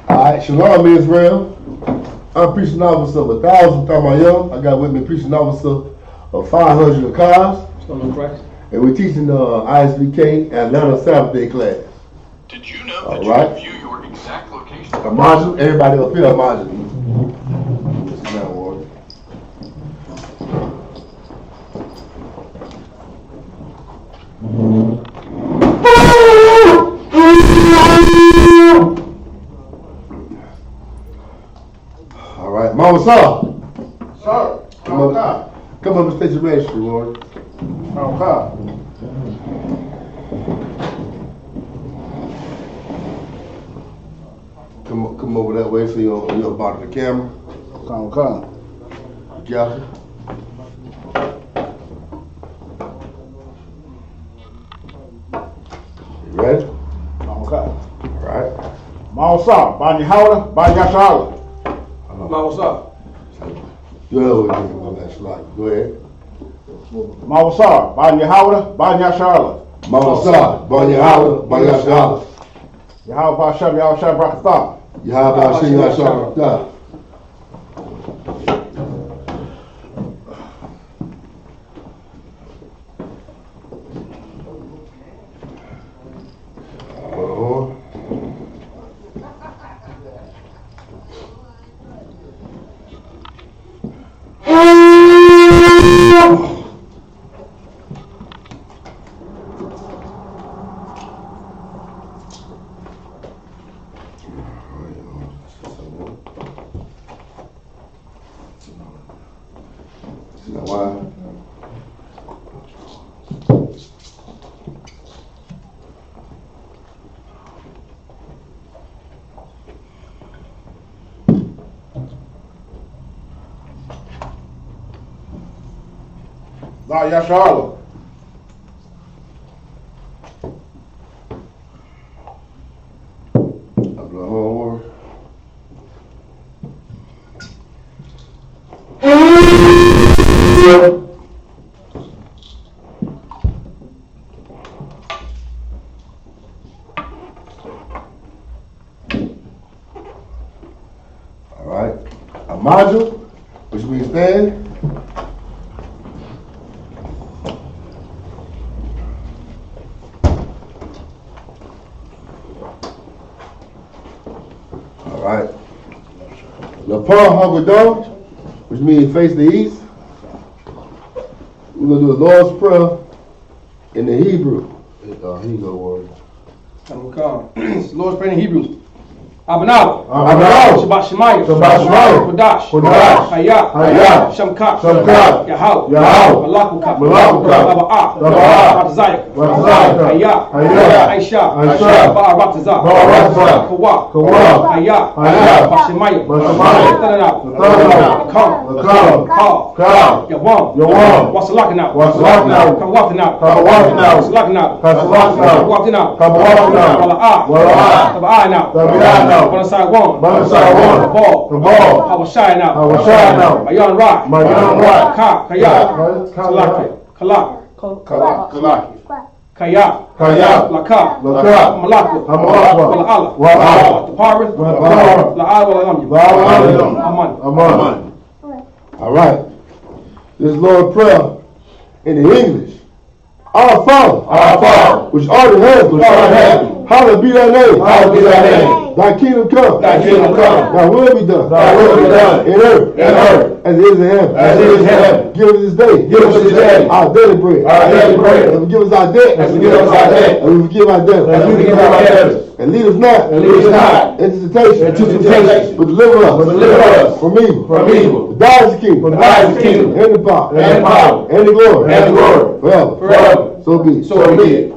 Alright, Shalom Israel. I'm preaching officer of 1,000 Tamayim. I got with me preaching officer of 500 cars. And we're teaching the Isupk Atlanta-Sabbath class. Did you know that you can view your exact location? Imagine everybody up here, imagine. All right, Mama Saw. Sir, Come up and state your registry, Lord. Come over that way so you're about the camera. Got you. You ready? Okay. All right. Mausa, Banya Howler, Banya Shala. Mausa. Go ahead. Mausa, Banya Howler, Banya Shala. Mausa, Banya Howler, Banya Shala. Yahweh Hashem, Yahweh Hashem, Brakatah. Yahweh Hashem, Yahweh Hashem, Brakatah. Yashala. All right. Amaju, which means stand. All right. Lapar Hagadol, which means face the east. We're going to do the Lord's Prayer in the Hebrew. Hebrew word. Lord's Prayer in Hebrew. Abanal, Abanal, Shabbat Shemayim, Kodash, Hayah, Shamkat, Yahal, Malakukah, Aba'ah, Ratazayah, Hayah, Aisha, Ba'aratazah, Kawah, Hayah, Bashemayim, Tadanab, Kal, Yawam, Wasalakanab, Kawatanab, Wasalakanab, Wala'ah, Banasai one. The ball. Hawashai now. Mayan Rock. Kaya. Kaya. Laka. Malaku. Wala'ala. Taparis. La'al. Aman. All right. This is Lord's Prayer in the English. Our Father, which art in heaven, hallowed be thy name. Thy kingdom come. Thy will be done. In earth. As it is in heaven. Give us this day. Our daily bread. And forgive us our debt. And we forgive our debtors. And lead us not into temptation. But deliver us from evil. For thine is the kingdom. And the power. And the glory. Forever. So be it.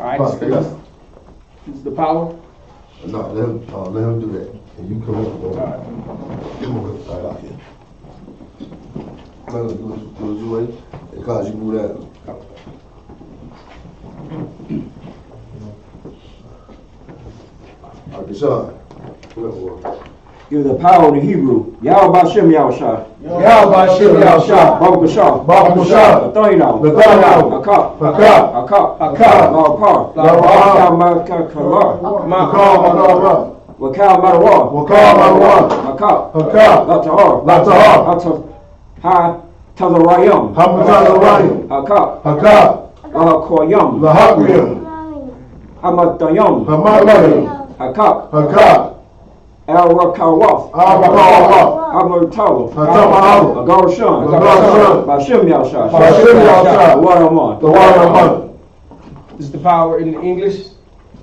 All right. This is the power. No, let him do that. And you come up. All right. Come on. All right. Do it your way. It cause you move that. All right, Deshaun. Give the power in Hebrew. Yahweh Bashem Yahushua. Yahweh Bashem Yahushua. Baruch Bashar. Baruch Bashar. Lathoino. Lathoino. Hakak. Hakak. Hakak. Hakak. La'apar. La'apar. Makakalar. Makar. Wakal Marawar. Wakal Marwan. Hakak. Hakak. Latahar. Latahar. Ha Tazarayam. Hamatazarayim. Hakak. Hakak. Lahakoyam. Lahakriyam. Hamatayam. Hamalayim. Hakak. Hakak. Al-Rakawaf. Al-Rakawaf. Hamatala. Hatama'ala. Agarushan. Agarushan. Bashem Yahushua. Bashem Yahushua. The water amon. The water amon. This is the power in English.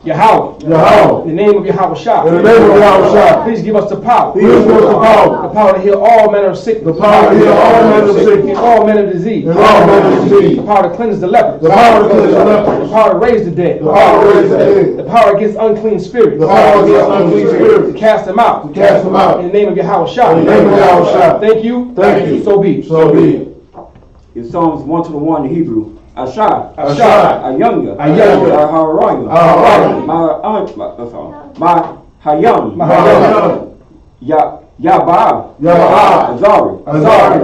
Yahweh. Yahweh. In the name of Yahweh Shah. In the name of Yahweh. Please give us the power. Please give us the power. The power to heal all manner of sickness. The power to heal all manner of sickness. And all manner of disease. And all manner of disease. The power to cleanse the lepers. The power to cleanse the lepers. The power to raise the dead. The power to raise the dead. The power against unclean spirits. The power against unclean spirits. To cast them out. To cast them out. In the name of Yahweh Shah. In the name of Yahweh Shah. Thank you. Thank you. So be it. So be it. In Psalms 1 in Hebrew. Ashai. Ashai. Ayunya. Ayunya. Aharayim. Aharayim. My Hayam. Mahayam. Yabah. Yabah. Azari. Azari.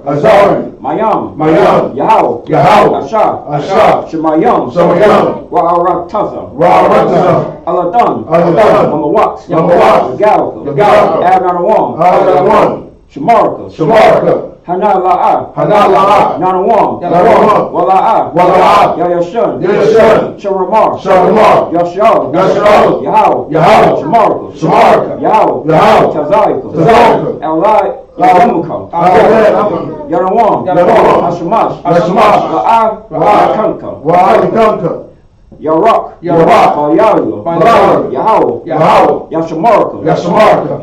Azari. Mayam. Mayam. Yahweh. Yahweh. Ashai. Ashai. Shemayam. Shemayam. Ra'aratazam. Ra'aratazam. Aladan. Aladan. Mamawat. Mamawat. Galaka. Galaka. Adonawam. Adonawam. Shamarka. Shamarka. Hanala'a. Hanala'a. Nanawam. Nanawam. Wala'a. Wala'a. Yayashun. Yayashun. Sharamar. Sharamar. Yashal. Yashal. Yahweh. Yahweh. Shamarka. Shamarka. Yahweh. Yahweh. Tazayika. Tazayika. Elai. Yamuka. Yanawam. Yanawam. Hashamash. Hashamash. La'a. Kanka. Wa'alikanka. Yarak. Yarak. Bayalu. Bayalu. Yahweh. Yahweh. Yashamarka. Yashamarka.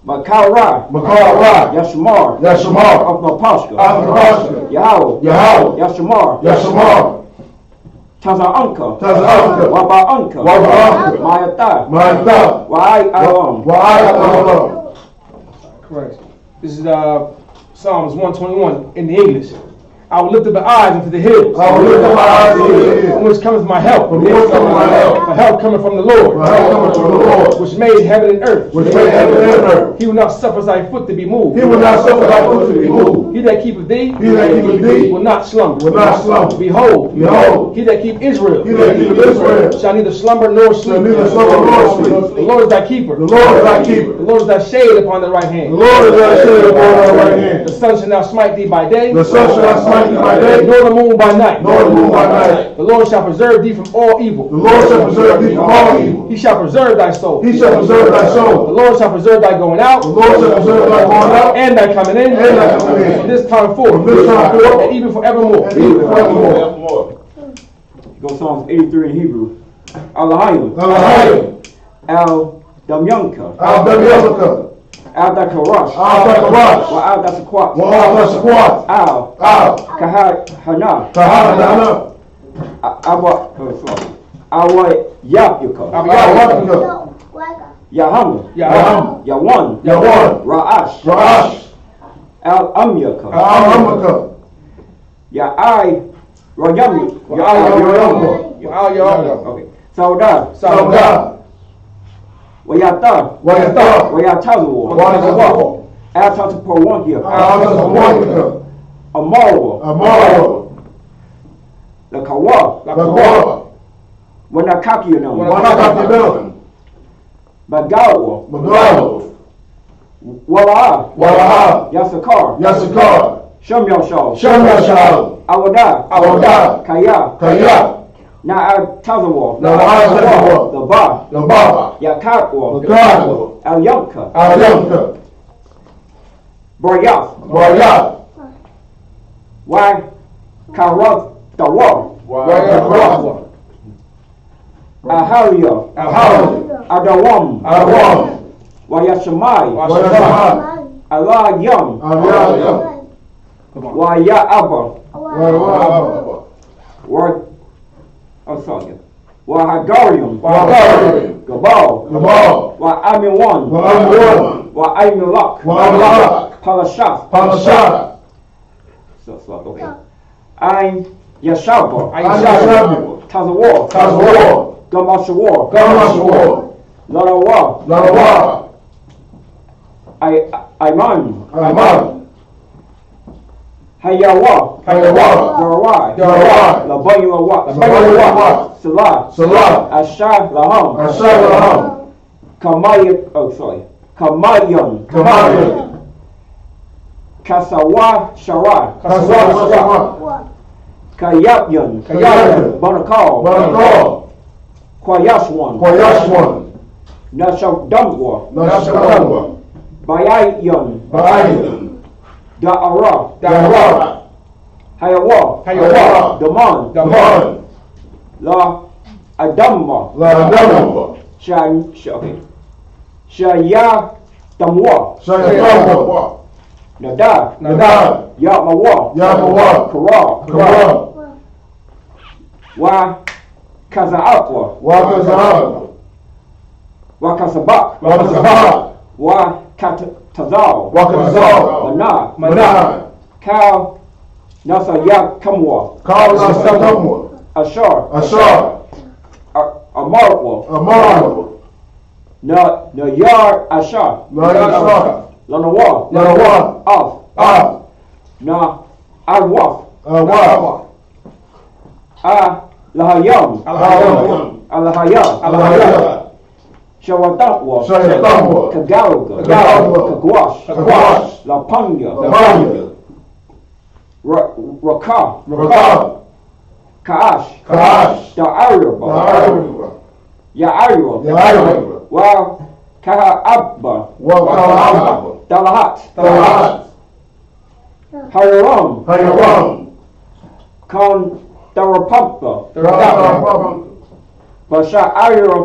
Makara. Makara. Yashamar. Yashamar. Of Napashka. Apapashka. Yahweh. Yahweh. Yashamar. Yashamar. Taza'anka. Taza'anka. Waba'anka. Waba'anka. Mayata. Ma'ata. Wa'ai alam. Wa'ai. Correct. This is Psalms 121 in the English. I will lift up my eyes into the hills. I will lift up my eyes into the hills. From which cometh my help. From which cometh my help. My help cometh from the Lord. My help cometh from the Lord. Which made heaven and earth. Which made heaven and earth. He will not suffer thy foot to be moved. He will not suffer thy foot to be moved. He that keepeth thee. He that keepeth thee. Will not slumber. Will not slumber. Behold. Behold. He that keep Israel. He that keepeth Israel. Shall neither slumber nor sleep. Shall neither slumber nor sleep. The Lord is thy keeper. The Lord is thy keeper. The Lord is thy shade upon the right hand. The Lord is thy shade upon thy right hand. The sun shall not smite thee by day. The sun shall not smite thee by day. Nor the moon by night. Nor the moon by night. The Lord shall preserve thee from all evil. The Lord shall preserve thee from all evil. He shall preserve thy soul. He shall preserve thy The soul. Lord shall preserve thy going out. The Lord shall preserve thy going out. And thy coming in. And thy coming in. From this time forth. From this time forth. And even forevermore. And even forevermore. Go Psalms 83 in Hebrew. Alahayim. Alahayim. Al Damyanka. Al Damyanka. Al Dakarash. Al Dakarash. Al Dasakwat. Al Dasakwat. Al Kahana. Kahana. Awa Yapyuka. Yahweh. Yaham. Yaham. Yawan. Yawan. Ra'ash. Ra'ash. Al Amyaka. Al-Amaka. Ya'ai Rayami. Ya'ai. Okay. Sauda. Sauda. Wayata. Wayata. Wayatazawa. Wayatazawa. Al-Tatapawankia. Al-Tatapawankia. Amarawa. Amarawa. Lakawa. Lakawa. Wanakakianam. Wanakakianam. Bagawa. Bagawa. Wala'a. Wala'a. Yasakar. Yasakar. Shamyashal. Shamyashal. Awada. Awada. Kaya. Kaya. Na'atazawa. Na'atazawa. The Ba. The Ba. Yakatwa. Yakatwa. Al-Yamka. Al-Yamka. Boryath. Boryath. Why? Karath. The War. Wayakarath. Aharia. Aharia. Adawam. Adawam. Wayashamai. Wayashamai. Allah Yam. Allah Yam. Waya'aba. Waya'aba. Wahagarium. Wahagarium. Gabal. Gabal. Wa'amiwan. Wa'amiwan. Wa'amilak. Wa'amilak. Palashath. Palashath. Okay. Ein Yashaba. Tazawar. Tazawar. Gamashawar. Larawa. Ayman. Hayawa. Darawai. Labaywa. Salah. Ashar Laham. Kamayan. Kasawa Shara. Kayapyan. Banakal. Kwayashwan. Nashadamwa. Bayayan. Da'ara. Hayawa. Daman. La Adamma. Shaya Damwa. Nadab. Yamawa. Kara. Wa Kazaakwa. Wa Kasabak. Wa Katazal. Mana. Kal Nasayak Kamwa. Ashar. Amarwa. Na Yar Ashar. Lanawa. Af. Na Arwaf. Lahayam. Alahaya. Shawatatwa. Kagalaga. Kagwash. Lapanya. Raka. Kaash. Da'arba. Ya'arwa. Wa Kaha'abba. Dalahat. Hayaram. Kan Darapampa. Basha Ayra.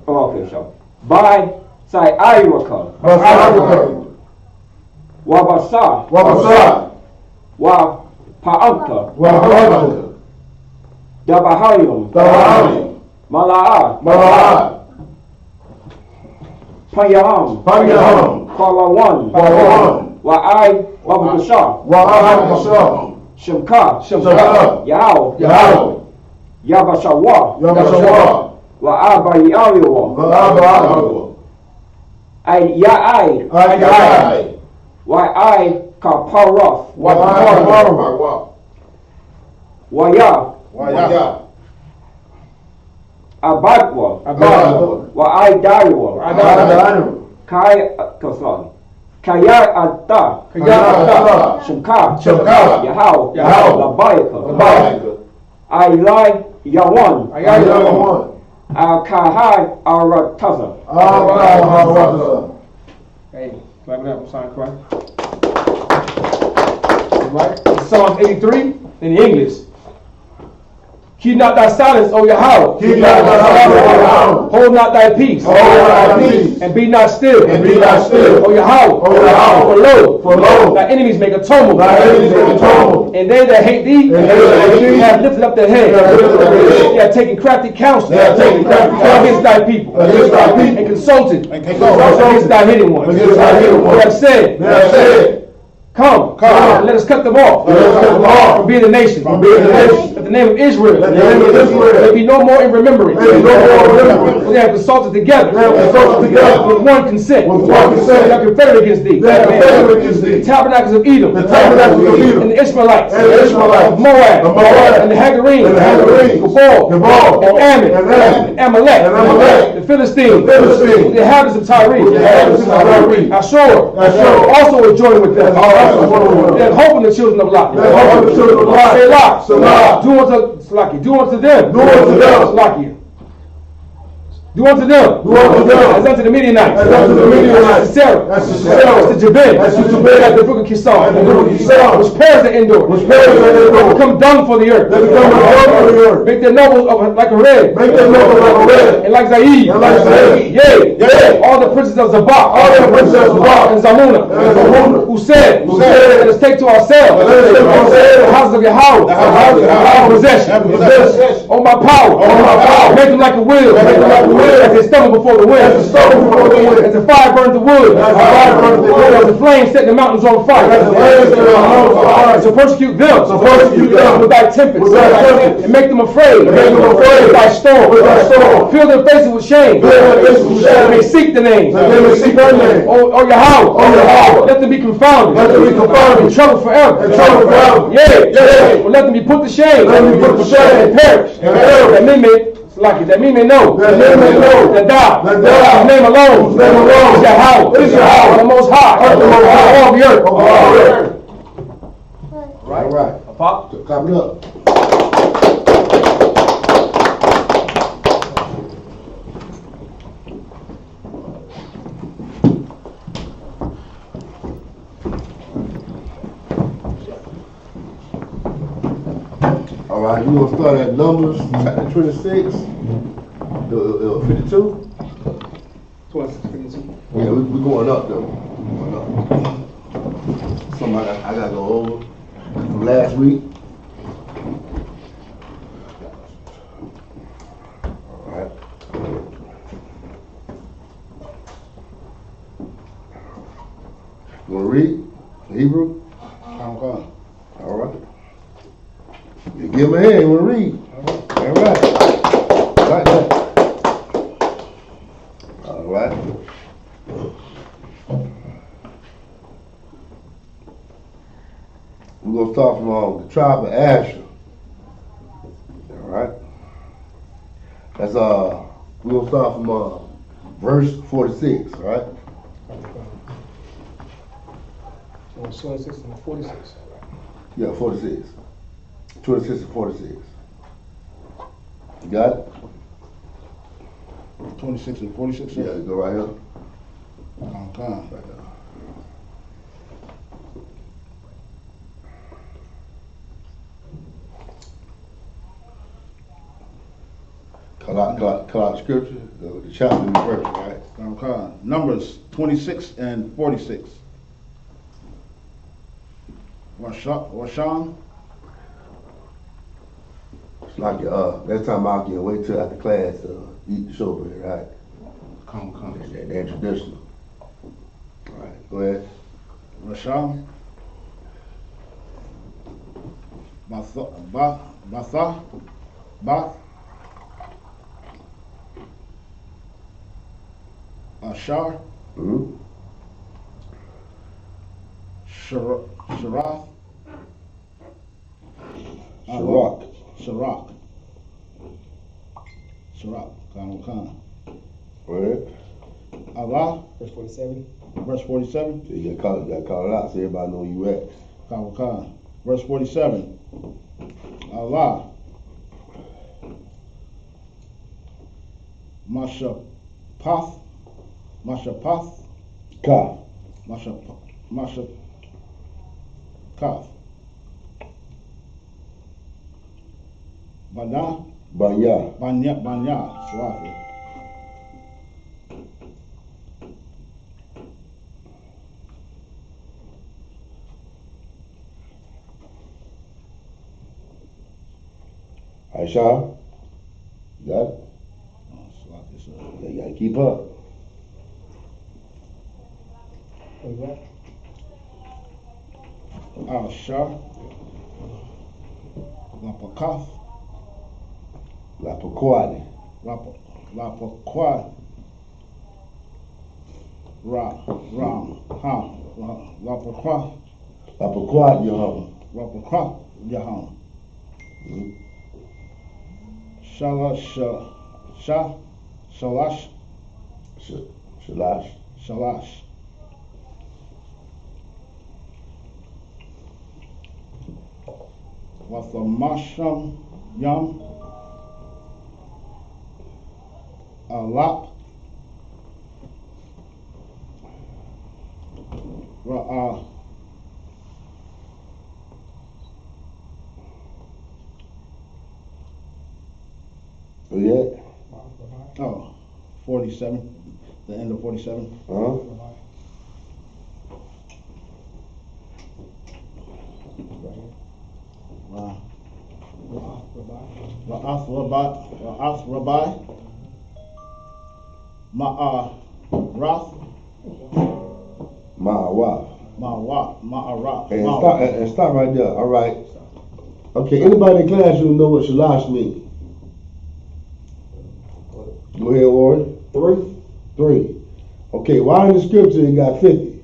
Okay, so. By Sai Ayrakan. Wabasa. Wa Pa'anka. Dabahayum. Mala'a. Payaham. Kwalawan. Wa'ai. Wabasha. Shimka. Yao. Yabashawa. Wa'abayawa. Ya'ai. Wa'ai Kaparaf. Waya. Abadwa. Wa'ai Daiwa. Kaya Atta. Shimka. Yahao. Labayaka. Ailai Yawan. Kahai Arataza. Hey, clap it up. I'm sorry, correct. Right? Psalms 83 in English. Keep not thy silence, O Yahweh. Hold not thy peace. And be not still. O Yahweh. For lo, thy enemies make a tumult. And they that hate thee have lifted up their head. They have taken crafty counsel against thy people. And consulted against thy hidden ones. They have said, Come, and let us cut them off from being a nation. That the name of Israel may be no more in remembrance. For they have consulted together with one consent. They are confederate against thee. The tabernacles of Edom and the Ishmaelites of Moab and the Hagarenes, Gabal and Ammon and Amalek, the Philistines, the inhabitants of Tyre, Ashur also is joined with them. They have hope in the children of Lot. Selah. Do unto them. Salakia. Do unto them. As unto the Midianites. As to Sarah. As to Jabin. As the brook of Kishon. Which perished at Endor. Become dung for the earth. Make their nobles like a red. And like Zaid. Yea. All the princes of Zabak. And Zamuna. Who said, let us take to ourselves the houses of Yahweh. possession. On my power. Make them like a wheel. As they stumble before the wind. As the fire burns the wood. As the flame set the mountains on fire. So persecute them. With thy tempest. And make them afraid. With thy storm. Fill their faces with shame. And they seek the name. Oh Yahweh. Let them be confounded. In trouble forever. Yea. Let them be put to shame. And perish. That men may know. That thou. His name alone. Is Yahweh. The Most High. All the earth. All right. Pop. So clap it up. All right, we're gonna start at Numbers chapter 26, 52. 52. Yeah, we're going up though. We're going up. Something I gotta go over from last week. All right. You wanna read Hebrew? Okay. All right. You give him a hand, you wanna read? All right. Like that. All right. We're gonna start from the tribe of Asher. All right. That's we're gonna start from verse 46. All right. 26 and 46. Yeah, 46. 26 and 46. You got it? 26 and 46. Yeah, go right here. Okay. Right there. Call out scripture, the chapter and the verse, right? Okay. Numbers 26 and 46. Washan? It's like next time I'll get wait till after class eat the showbread, right? Come. They're traditional. All right, go ahead. Washan? Bath? Ashar? Mm-hmm. Sharath? Sharok. Sharok. Kana. Go ahead. Allah? Verse 47. Verse 47. So you gotta call it out so everybody know you at. Kana. Verse 47. Allah. Mashapath. Kaf. Kaf. Banya. Banya. Swafi. Aisha. You got it? Swafi, sir. Yeah, you gotta keep up. Ashar. Lapakaf. Lapakwani. Lapakwad. Ram. Ham. Lapakwad. Lapakwad, your home. Lapakwad. Yaham. Mm-hmm. Shalash. Wathamasham Yam. Alap. Ra'ah. Oh, yeah? Oh, 47. The end of 47. Uh-huh. Wow. Ra'as Rabbi, Ma'aras, Ma'aras. And stop right there. All right. Okay. Anybody in the classroom know what shalash means? Go ahead, Warren. 3. Okay. Why in the scripture it got 50?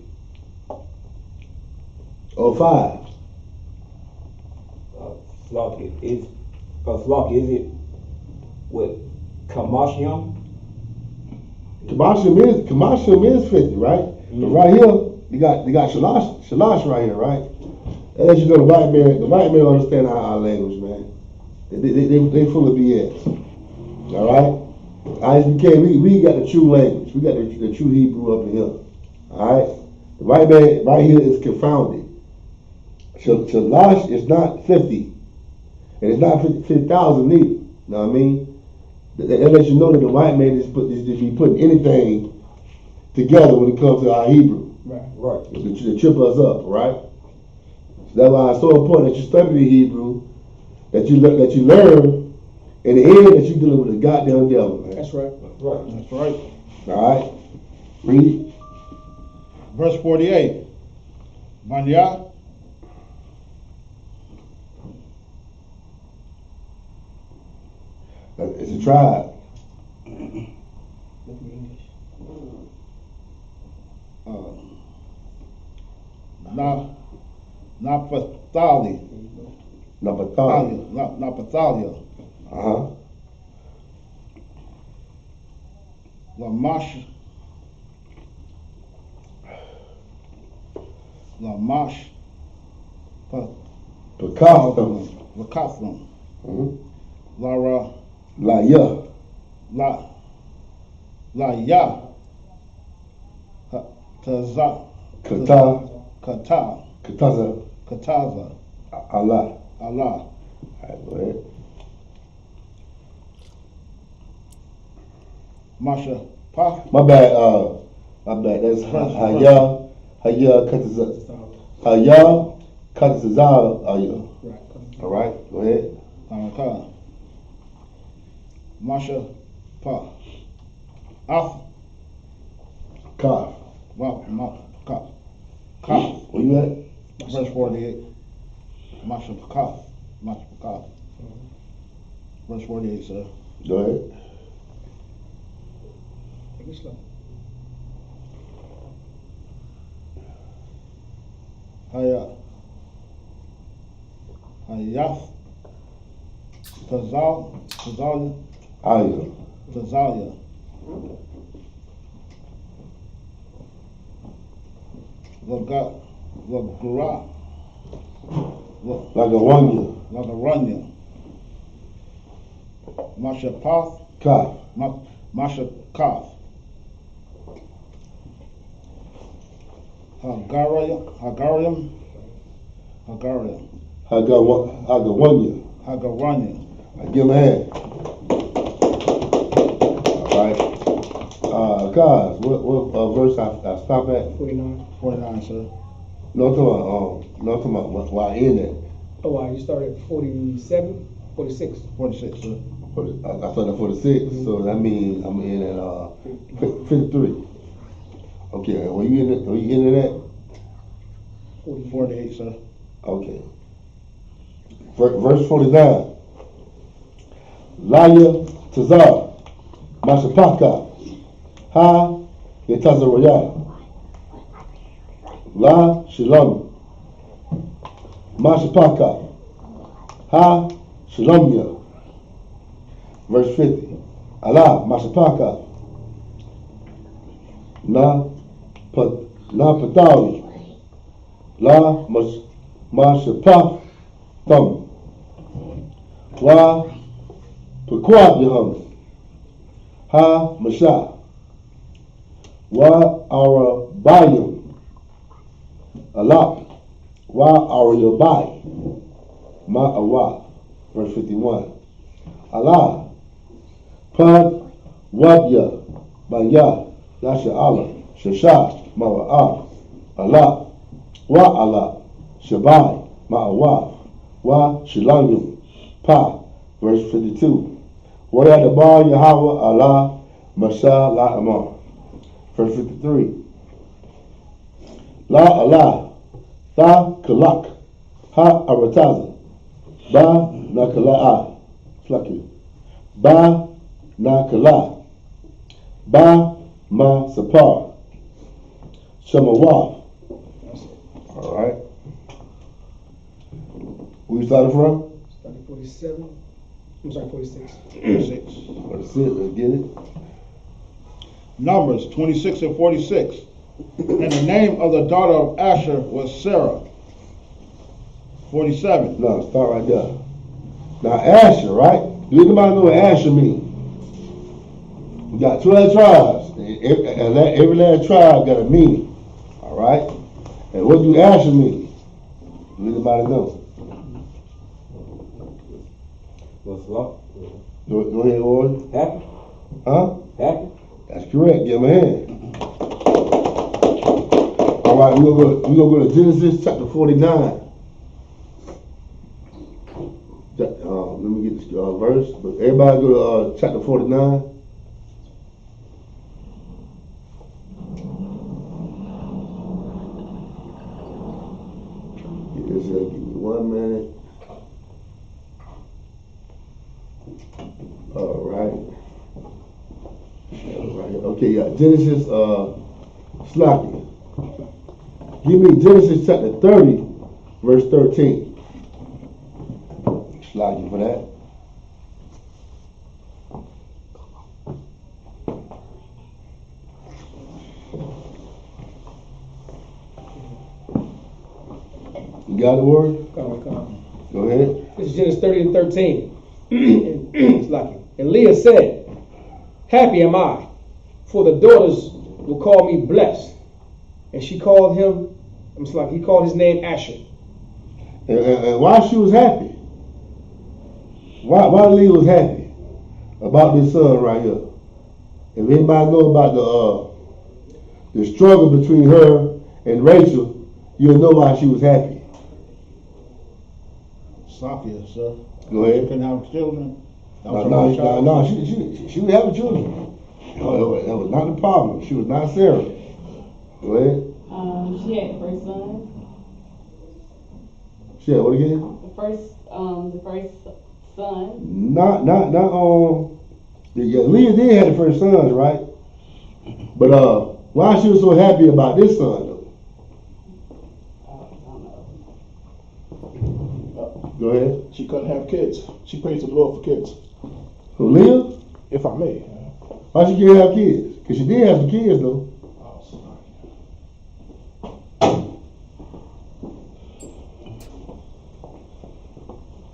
Or 5? Slocky, is it with Kamashim? Kamashim is 50, right? Mm-hmm. But right here, you got shalash right here, right? And as you know, the white man don't understand our language, man. They full of BS. All right? We got the true language. We got the true Hebrew up in here. All right? The white man right here is confounded. Shalash is not 50. And it's not 50,000 either. You know what I mean? That lets you know that the white man is be putting anything together when it comes to our Hebrew. Right. To trip us up, right? So that's why it's so important that you study the Hebrew, that you learn, in the end that you're dealing with the goddamn devil, man. That's right. That's right. All right? Read it. Verse 48. Manya. It's a tribe. Naphtali. Uh-huh. Lamash. Pekafim. Mm-hmm. Lara. La ya. Kataza. Allah. Allah. All right, go ahead. Masha. Pa. My bad. That's Haya Katazal. All right, go ahead. Masha. Pa. Af. Kaf. Kaf. Where you at? Verse 48. Masha. Kaf. Verse 48, sir. Go ahead. Hayaf. Tazalia. Lagaranya. Masha Path. Kaf. Masha Kaf. Hagarium. Hagawanya. Give him a hand. All right. Guys, what verse I stop at? 49, sir. No, I'm talking about why in it. Oh, wow, you started at 47, 46. 46, sir. I started at 46, so that means I'm in at 53. Okay, were you in at? 48, sir. Okay. Verse 49. Laya Tazar, Mashapaka, Ha Yetazaraya, La Shalom, Mashapaka, Ha Shalomya. Verse 50. Allah Mashapaka, Na Patali, La Mashapak Thumb. Wa Pequat Yaham. Ha Masha. Wa our Bayum. Allah. Wa our Yabai. Ma Awa. Verse 51. Allah. Pad Wadya. Baya. Lasha Allah. Shasha. Ma'a'a. Allah. Wa Allah. Shabai. Ma'awa. Wa Shilayum. Pa. Verse 52. What at the bar Yahweh Allah Mashah La Amar. Verse 53. La Allah Tha Kalak Ha Arataza Ba Nakala'a Flaki Ba Nakala Ba Ma Sapar Shemawah. Alright. Where you started from? Started 47. I'm sorry, 46. 46. 46, let's get it. Numbers 26 and 46. And the name of the daughter of Asher was Sarah. 47. No, start right there. Now Asher, right? Do anybody know what Asher means? We got 12 tribes. And every last tribe got a meaning. Alright? And what do Asher mean? Do anybody know? What's up? Go ahead, Lord. Happy? Huh? Happy? That's correct. Give him a hand. Alright, we're gonna go to Genesis chapter 49. Let me get this verse. But everybody go to chapter 49. Give me 1 minute. All right. Okay, yeah. Genesis, Slacky. Give me Genesis chapter 30, verse 13. Slacky for that. You got the word? Come on. Go ahead. This is Genesis 30 and 13. It's lucky. And Leah said, happy am I, for the daughters will call me blessed. And she called him, he called his name Asher. And why she was happy? Why Leah was happy about this son right here? If anybody know about the struggle between her and Rachel, you'll know why she was happy. Sophia, sir. Go ahead. She couldn't have children. No, she would have children. That was not the problem. She was not Sarah. Go ahead. She had the first son. She had what again? The first son. Yeah, Leah did have the first sons, right? But why she was so happy about this son though? Go ahead. She couldn't have kids. She praised the Lord for kids. Who, Leah? If I may. Why she can't have kids? Because she did have some kids though. Oh,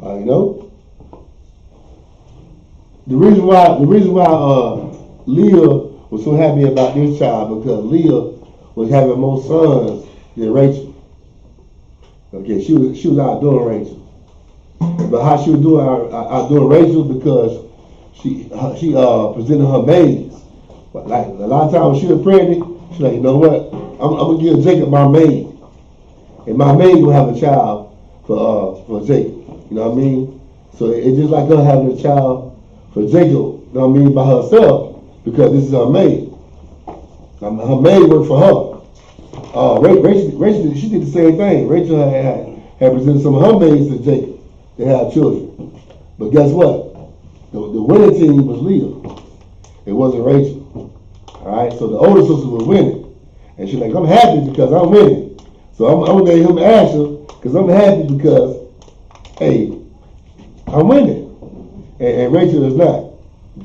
sorry. You know? The reason why Leah was so happy about this child because Leah was having more sons than Rachel. Okay, she was outdoing Rachel. But how she was outdoing Rachel because she presented her maids. But like a lot of times when she was pregnant, she's like, you know what? I'm gonna give Jacob my maid, and my maid gonna have a child for Jacob. You know what I mean? So it's just like her having a child for Jacob. You know what I mean? By herself because this is her maid. Her maid worked for her. Rachel, she did the same thing. Rachel had presented some of her maids to Jacob. They had children. But guess what? The winning team was Leah. It wasn't Rachel. Alright, so the older sister was winning. And she's like, I'm happy because I'm winning. So I'm going to name him Asher because I'm happy because, hey, I'm winning. And Rachel is not.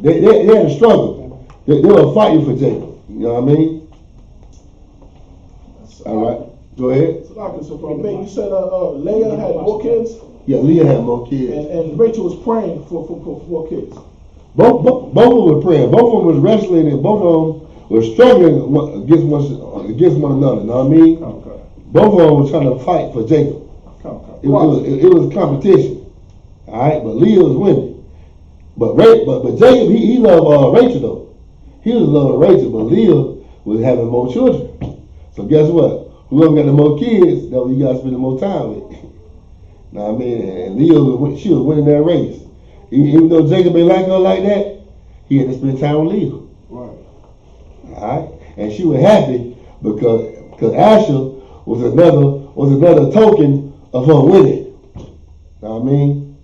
They had a struggle. They were fighting for Jacob. You know what I mean? Alright, go ahead. So for me, you said Leah had more kids? Yeah, Leah had more kids. And Rachel was praying for more kids. Both of them were praying. Both of them was wrestling, and both of them were struggling against one another. You know what I mean? Okay. Both of them were trying to fight for Jacob. Okay. It was competition. All right, but Leah was winning. But Jacob he loved Rachel though. He was loving Rachel, but Leah was having more children. So guess what? Whoever got the more kids, that's who you got to spend the more time with. You know what I mean? And Leah she was winning that race. Even though Jacob ain't like her like that, he had to spend time with Leah. Right. Alright? And she was happy because Asher was another token of her winning. Know what I mean?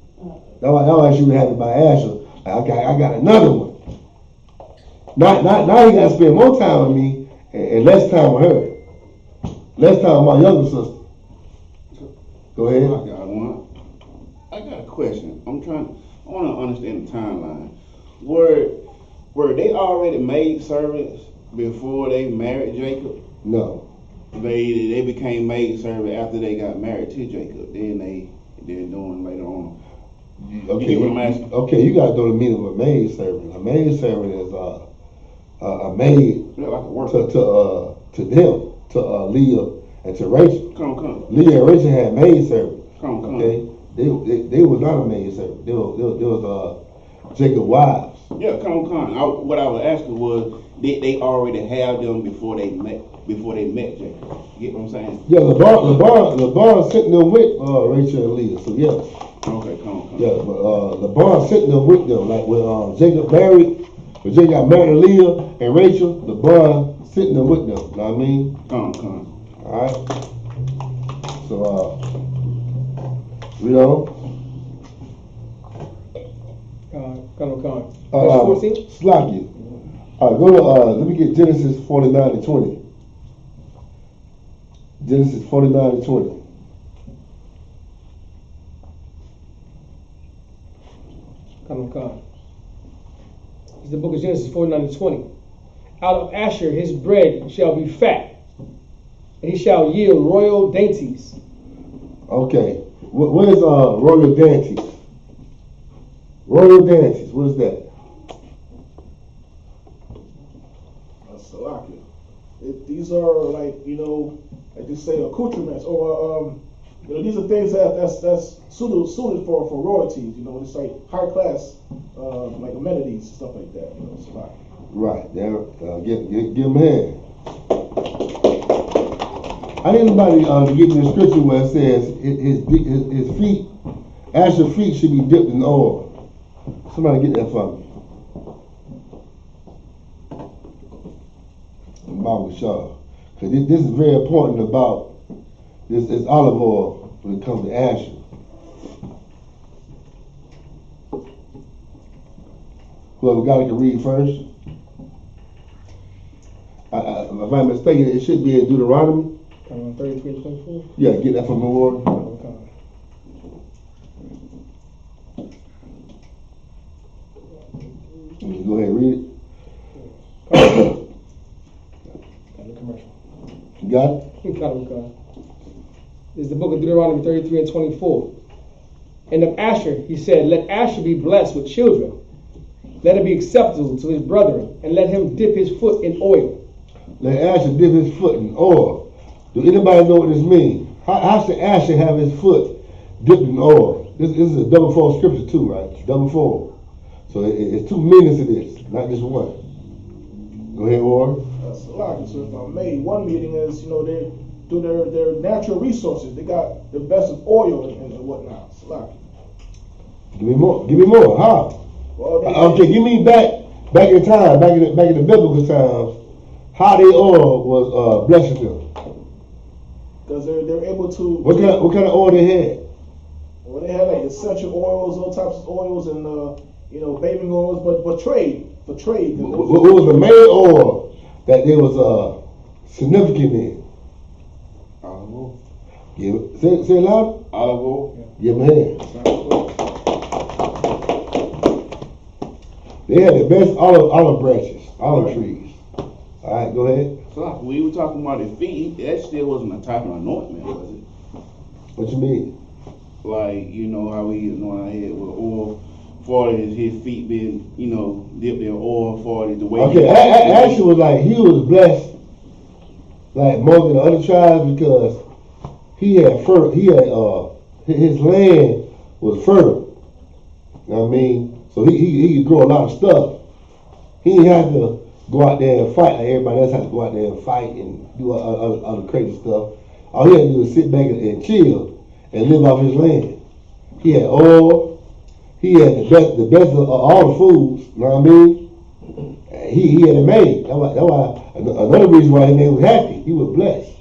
That's why she was happy by Asher. Like, okay, I got another one. Now he gotta spend more time with me and less time with her. Less time with my younger sister. Go ahead. I got a question. I want to understand the timeline. Were they already maid servants before they married Jacob? No. They became maid servants after they got married to Jacob. Then they're doing later on. Okay, You get what I'm asking? Okay, you gotta know the meaning of a maid servant. A maid servant is a maid Yeah, like a worker. to them, to Leah and to Rachel. Come. Leah and Rachel had maid servants. Come. Okay, they was not a maid servant. They was Jacob's wives. Yeah, come. What I was asking was, did they already have them before they met Jacob? You get what I'm saying? Yeah, LeBron sent them with Rachel and Leah. So yeah. Okay, come. Yeah, but LeBron sent them with them. Like when Jacob got married to Leah and Rachel, LeBron sent them with them. Know what I mean? Come. Alright. So you know. Verse 14. Slacky. Alright, go to let me get Genesis 49 and 20. Genesis 49 and 20. It's the book of Genesis 49 and 20. Out of Asher his bread shall be fat, and he shall yield royal dainties. Okay. What is royal dainties? Royal dainties, what is that? Salakia. These are like, like they say accoutrements or these are things that's suited for royalties. It's like high class like amenities and stuff like that. Salakia. Right. There. Give him a hand. I need anybody to get me the scripture where it says his feet, Asher's feet should be dipped in oil. Somebody get that for me. Bible Shaw. Because this is very important about this olive oil when it comes to Asher. Whoever got it can read first. If I'm mistaken, it should be in Deuteronomy. 33 and 24. Yeah, get that from the Lord. Go ahead, read it. You got it? This is the book of Deuteronomy 33 and 24. And of Asher, he said, let Asher be blessed with children. Let it be acceptable to his brethren, and let him dip his foot in oil. Let Asher dip his foot in oil. Do anybody know what this means? How should Asher have his foot dipped in oil? This is a double fold scripture too, right? It's double fold. So it's two meanings to this, not just one. Go ahead, Warren. So if I may, one meaning is, they do their natural resources. They got the best of oil and whatnot. Salakia. Give me more. How? Well, Okay, give me back in time, back in the biblical times, how their oil was blessing them. Because they're able to. What kind of oil they had? Well, they had like essential oils, all types of oils, and bathing oils, but for trade. What was the main oil that there was significant in? Olive oil. Say it loud. Olive oil. Give them a hand. They had the best olive branches, olive trees. All right, go ahead. So we were talking about his feet. That still wasn't a type of anointment, was it? What you mean? Like, how we anoint our head with oil, for his feet being, dipped in oil, for the way. Okay, actually was like he was blessed, like more than the other tribes because he had his land was fertile. You know what I mean? So he could grow a lot of stuff. He didn't have to go out there and fight like everybody else had to go out there and fight and do other crazy stuff. All he had to do was sit back and chill and live off his land. He had oil, he had the best of all the foods. You know what I mean? He had it made. That's why another reason why his name was happy. He was blessed.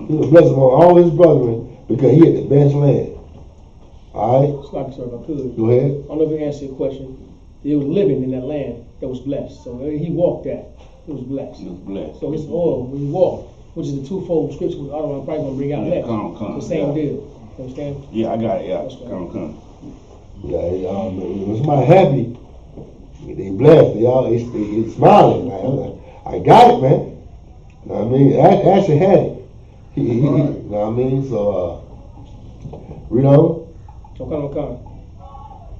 He was blessed among all his brethren because he had the best land. All right. Sorry, if I could. Go ahead. I don't know if you answered your question. He was living in that land that was blessed. So he walked that. He was blessed. He was blessed. So his oil, when he walked, which is the twofold scripture, which I'm probably going to bring out Yeah, next. come. The same Yeah. deal. You understand? Yeah, I got it. Yeah, That's right. come. Yeah, when somebody happy, they blessed. They smiling. Like, I got it, man. You know what I mean? Asher had it. You know what I mean? So, read on. Okay.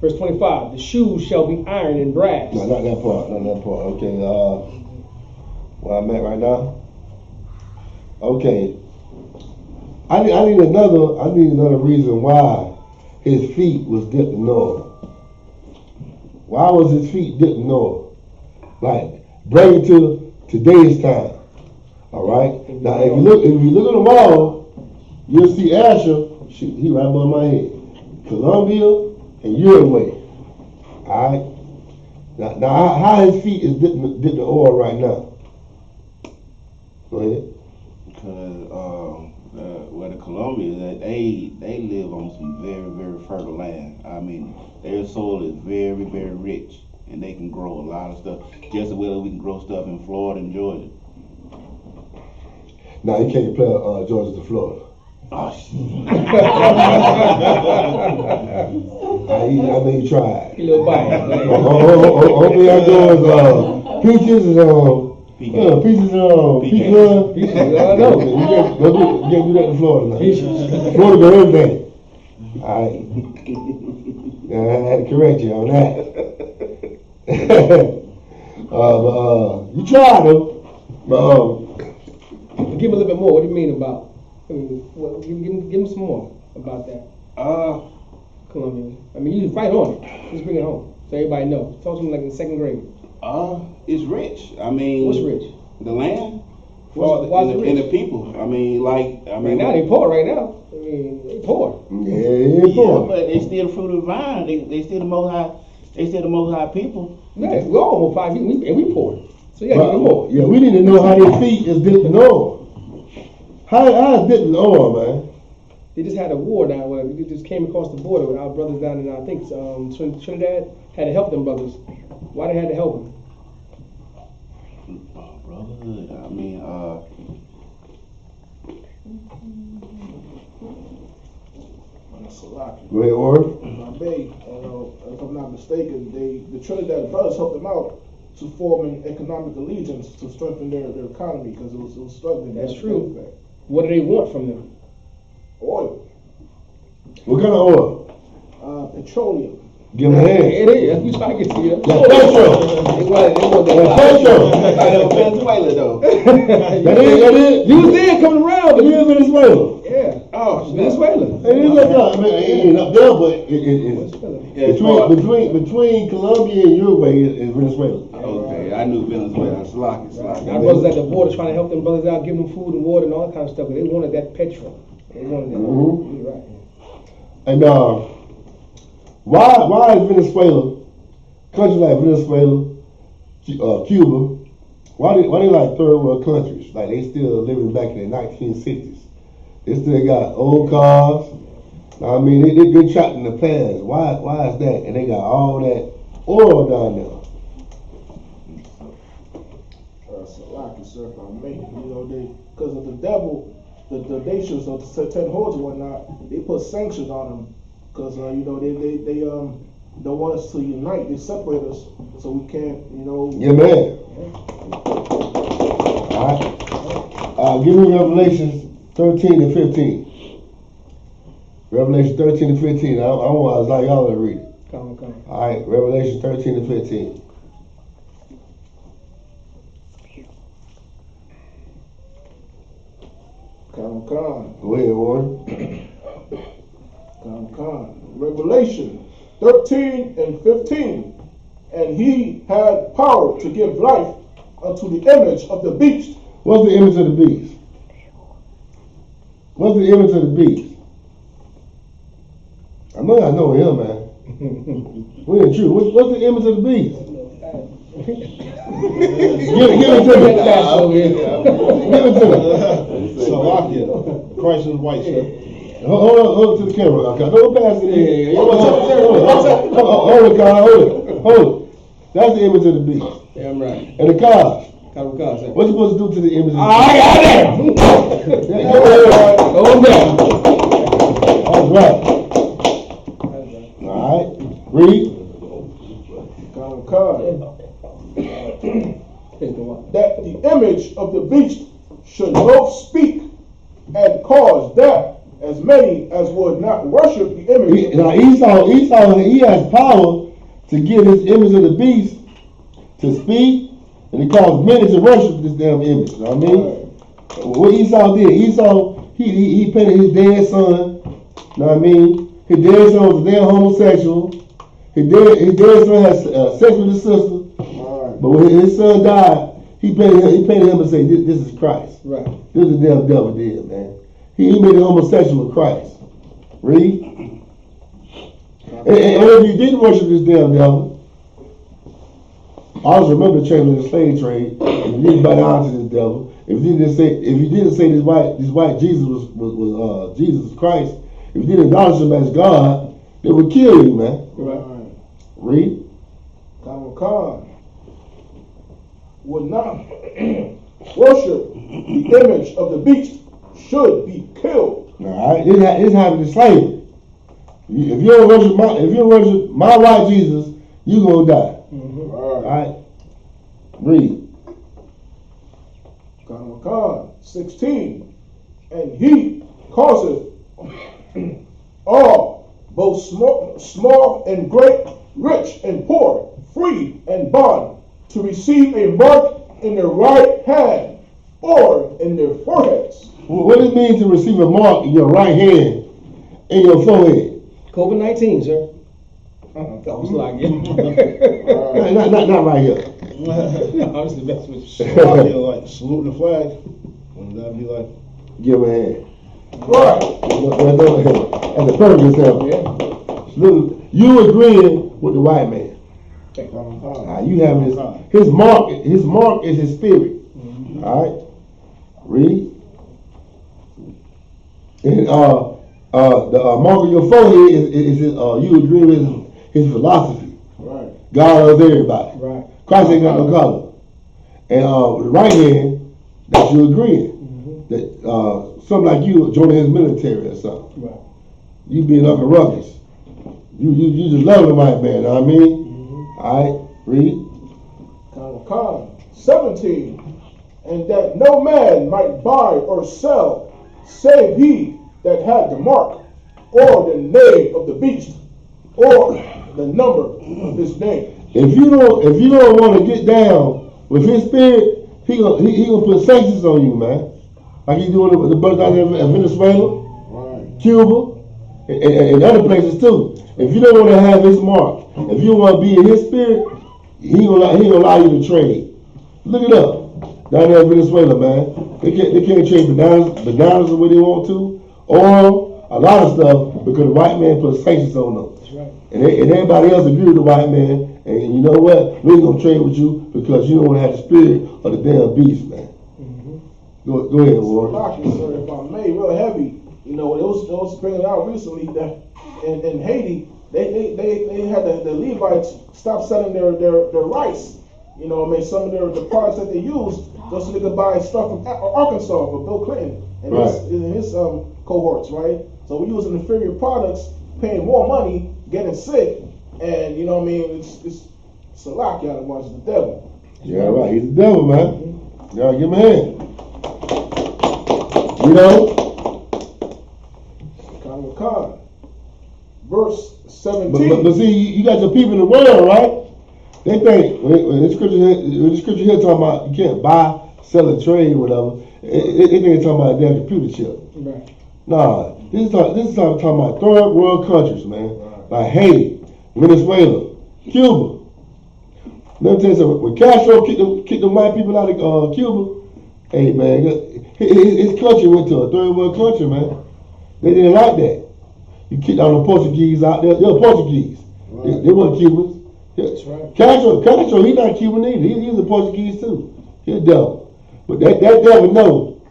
Verse 25. The shoes shall be iron and brass. No, not that part. Okay, where I'm at right now. Okay. I need another reason why his feet was dipped in oil. Why was his feet dipped in oil? Like, bring it to today's time. All right. Now, if you look at the wall, you'll see Asher. Shoot, he right above my head. Colombia and Uruguay. All right. Now, how his feet is dipped in oil right now? Go ahead. Because where the Colombians at, they live on some very, very fertile land. I mean, their soil is very, very rich, and they can grow a lot of stuff. Just as well as we can grow stuff in Florida and Georgia. Now you can't compare Georgia to Florida. Oh, shit. I know you tried. A little bite. Only thing I know is peaches and peaches and pecan. Peaches, I know. You can't do that in Florida now. Florida got everything. All right. I had to correct you on that. But you tried though. But Give him a little bit more. What do you mean about? I mean, give him some more about that. Colombian. I mean, you can fight on it. Just bring it home so everybody knows. Talk to them like in second grade. It's rich. I mean, What's rich? The land. Why is it And rich? the people. I mean, Right now they poor. Right now, I mean, they poor. Yeah, but they still the fruit of the vine. They still the most high. They still the most high people. Yeah, we all 5 and we poor. So yeah, give me more. Yeah, we need to know how their feet is dipped in oil. How is dipped in oil, man? They just had a war down where we just came across the border with our brothers down in I think Trinidad had to help them brothers. Why they had to help them? Brotherhood. I mean, Go ahead, Warren. If I'm not mistaken, the Trinidad brothers helped them out to form an economic allegiance to strengthen their economy because it was struggling. That's true. What do they want from them? Oil. What kind of oil? Petroleum. Give them a hand. It is. We try to get to you. That's petrol. Petrol. Venezuela though. That is. You was there coming around, but It is Venezuela. yeah. Oh, Venezuela. It is up there. I mean, it ain't up there, but between Colombia and Uruguay is Venezuela. Okay, I knew Venezuela. Slocky. Our brothers at the border trying to help them brothers out, give them food and water and all that kind of stuff. But they wanted that petrol. They wanted that. Mhm. You're right. And why is Venezuela, countries like Venezuela, Cuba, why they like third world countries? Like they still living back in the 1960s. They still got old cars. I mean, they been trapped in the past. Why is that? And they got all that oil down there. Sir, if I may, because of the devil, the nations of the 10 hordes and whatnot, they put sanctions on them because they don't want us to unite. They separate us so we can't, Yeah, man. All right. Give me Revelations 13 and 15. Revelation 13 and 15. I want y'all to read it. Come. All right, Revelation 13 and 15. Come. Go ahead, Warren. Come. Revelation 13 and 15. And he had power to give life unto the image of the beast. What's the image of the beast? What's the image of the beast? I know him, man. We ain't true. What's the image of the beast? Give it to me. Give it to me. Salakia. Christ is white, sir. Hold it to the camera. Okay. Don't pass it. Hold it. That's the image of the beast. Yeah, I'm right. And the cars. Kamikaze. What you supposed to do to the image of the beast? I got it! Go down. That's right. All right. Read. That the image of the beast should both speak and cause that as many as would not worship the image. Now Esau, he has power to get his image of the beast to speak, and it cause many to worship this damn image. You know what I mean? What Esau did, he painted his dead son. You know what I mean? His dead son was a damn homosexual. His dead son had sex with his sister. But when his son died, he painted him and said, "This is Christ." Right. This is the damn devil did, man. He made a homosexual with Christ. Read. And if you didn't worship this damn devil, always remember the training of the slave trade. If you didn't bow down to this devil, if you didn't say this white Jesus was Jesus Christ, if you didn't acknowledge him as God, they would kill you, man. Right. Read. Khan would not worship the image of the beast should be killed. All right, this happened in slavery. If you don't worship my white Jesus, you gonna die. Mm-hmm. All right, read. Khan 16, and he causeth all, both small and great, rich and poor, free and bond, to receive a mark in their right hand or in their foreheads. What does it mean to receive a mark in your right hand and your forehead? COVID-19, sir. That was like Not right here. I was the best with you. I'll be like salute the flag. Wouldn't that be like? Give a hand. Right. As a perfect example. Salute. You agreeing with the white man. You have his mark. His mark is his spirit. Mm-hmm. All right. Read. And the mark of your forehead is his, you agree with his philosophy. Right. God loves everybody. Right. Christ ain't got no color. And with the right hand, that you agreeing. Mm-hmm. That something like you joining his military or something. Right. You being Uncle Ruckus. You just love the white man. You know what I mean? All right, read. 17, and that no man might buy or sell, save he that had the mark, or the name of the beast, or the number of his name. If you don't want to get down with his spirit, he gonna put sanctions on you, man. Like he doing with the brothers out there in Venezuela, right. Cuba, and other places too. If you don't want to have his mark, if you want to be in his spirit, he gonna allow you to trade. Look it up down there in Venezuela, man. They can't trade bananas the way they want to, or a lot of stuff because the white man put sanctions on them. That's right. And everybody else agree with the white man. And you know what? We ain't gonna trade with you because you don't have the spirit of the damn beast, man. Mm-hmm. Go ahead, Warren. Sir, if I may, real heavy. You know, it was bringing out recently that in Haiti, they had the Levites stop selling their rice. You know, I mean, some of the products that they use just so they could buy stuff from Arkansas for Bill Clinton and his cohorts, right? So we're using inferior products, paying more money, getting sick, and you know what I mean? It's a lock y'all watch the devil. Yeah, right. He's the devil, man. Y'all give him a hand. You know? Verse 17. But see, you got your people in the world, right? They think when the scripture here talking about you can't buy, sell, and trade, whatever. They think it's talking about their computer chip. Right. Nah, this is talking about third world countries, man, like Haiti, Venezuela, Cuba. Let me tell you something. When Castro kicked the white people out of Cuba, hey man, his country went to a third world country, man. They didn't like that. You kicked all the Portuguese out there. They're Portuguese. Right. They weren't Cubans. That's right. Castro, he's not Cuban either. He's a Portuguese too. He's a devil. But that devil know,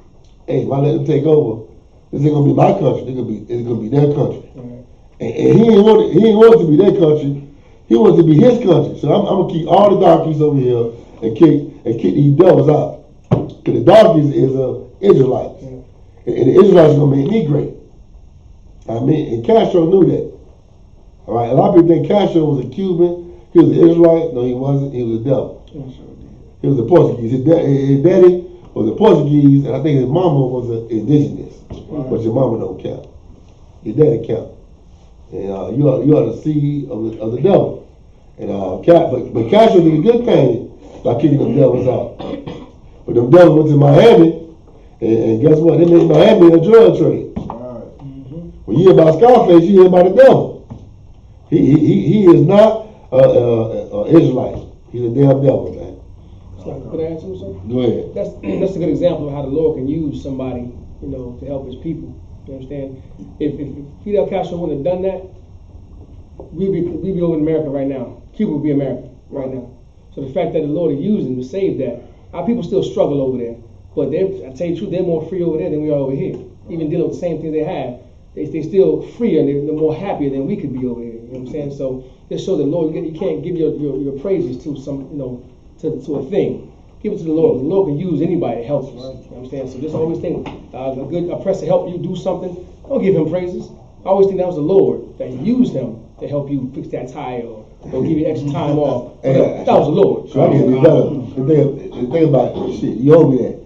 hey, if I let them take over, this ain't gonna be my country. It's gonna be their country. Right. And he ain't want it to be their country. He wants to be his country. So I'm gonna keep all the darkies over here and kick these devils out. Cause the darkies is Israelites, and the Israelites are gonna make me great. I mean, and Castro knew that. All right, a lot of people think Castro was a Cuban. He was an Israelite. No, he wasn't. He was a devil. He was a Portuguese. His daddy was a Portuguese, and I think his mama was an indigenous. But your mama don't count. Your daddy count. And you are the seed of the devil. And but Castro did a good thing by kicking them devils out. But them devils went to Miami, and guess what? They made Miami a drug trade. When you hear about Scarface, you hear about the devil. He is not an Israelite. He's a damn devil, man. Could I ask you something? Go ahead. That's a good example of how the Lord can use somebody, to help His people. You understand? If Fidel Castro wouldn't have done that, we'd be over in America right now. Cuba would be America right now. So the fact that the Lord had used him to save that, our people still struggle over there. But I tell you the truth, they're more free over there than we are over here. Even dealing with the same things they have, they still freer and they're more happier than we could be over here. You know what I'm saying? So just show the Lord you can't give your praises to some to a thing. Give it to the Lord. The Lord can use anybody to help us. You know what I'm saying? So just always think a press to help you do something. Don't give him praises. I always think that was the Lord that used him to help you fix that tire or give you extra time off. That was the Lord. So I get it better. The thing about shit, you owe me that.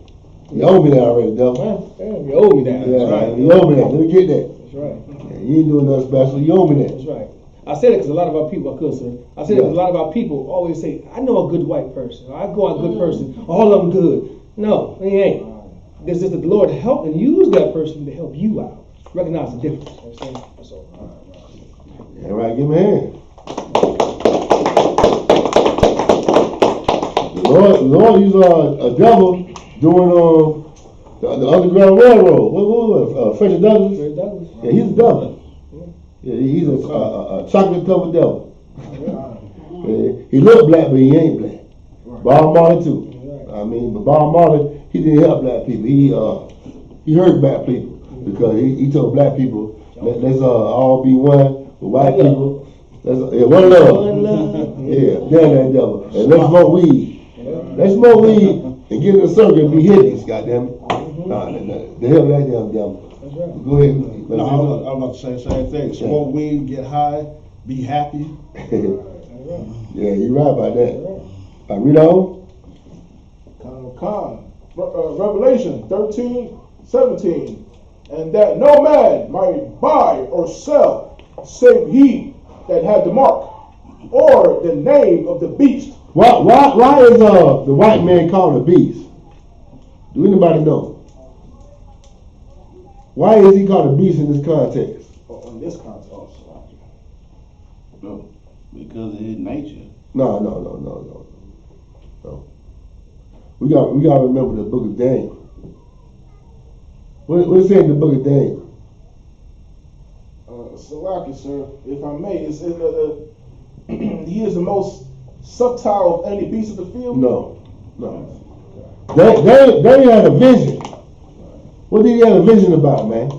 You owe me that already, devil. You owe me that. That's right. You owe me that. Let me get that. That's right. Yeah, you ain't doing nothing special. You owe me that. That's right. I say that because a lot of our people, I say that because a lot of our people always say, I know a good white person. Or I go out a good person. All of them good. No, they ain't. There's just that the Lord help and use that person to help you out. Recognize the difference. You understand? That's all. Yeah, right. Give me a hand. The Lord used a devil during the Underground Railroad. What was it? Frederick Douglass? Frederick Douglass. Yeah, he's a devil. Yeah, he's a chocolate covered devil. Yeah, he look black, but he ain't black. Bob Marley too. I mean, but Bob Marley, he didn't help black people. He hurt black people because he told black people, let's all be one with white people. One love. Yeah, damn that devil. And let's smoke weed. Let's smoke weed and get in a circle and be hippies, goddamn it. Nah, the hell that damn devil. Go ahead. No, I was about to say the same thing. Smoke weed, get high, be happy. Yeah, you're right about that. Read on. Revelation 13:17. And that no man might buy or sell, save he that had the mark, or the name of the beast. Why is the white man called a beast? Do anybody know? Why is he called a beast in this context? In this context also. No, because of his nature. No. We got to remember the book of Daniel. What is it in the book of Daniel? Salaki, sir, if I may, he is the most subtle of any beast of the field? No. Daniel had a vision. What did he have a vision about, man?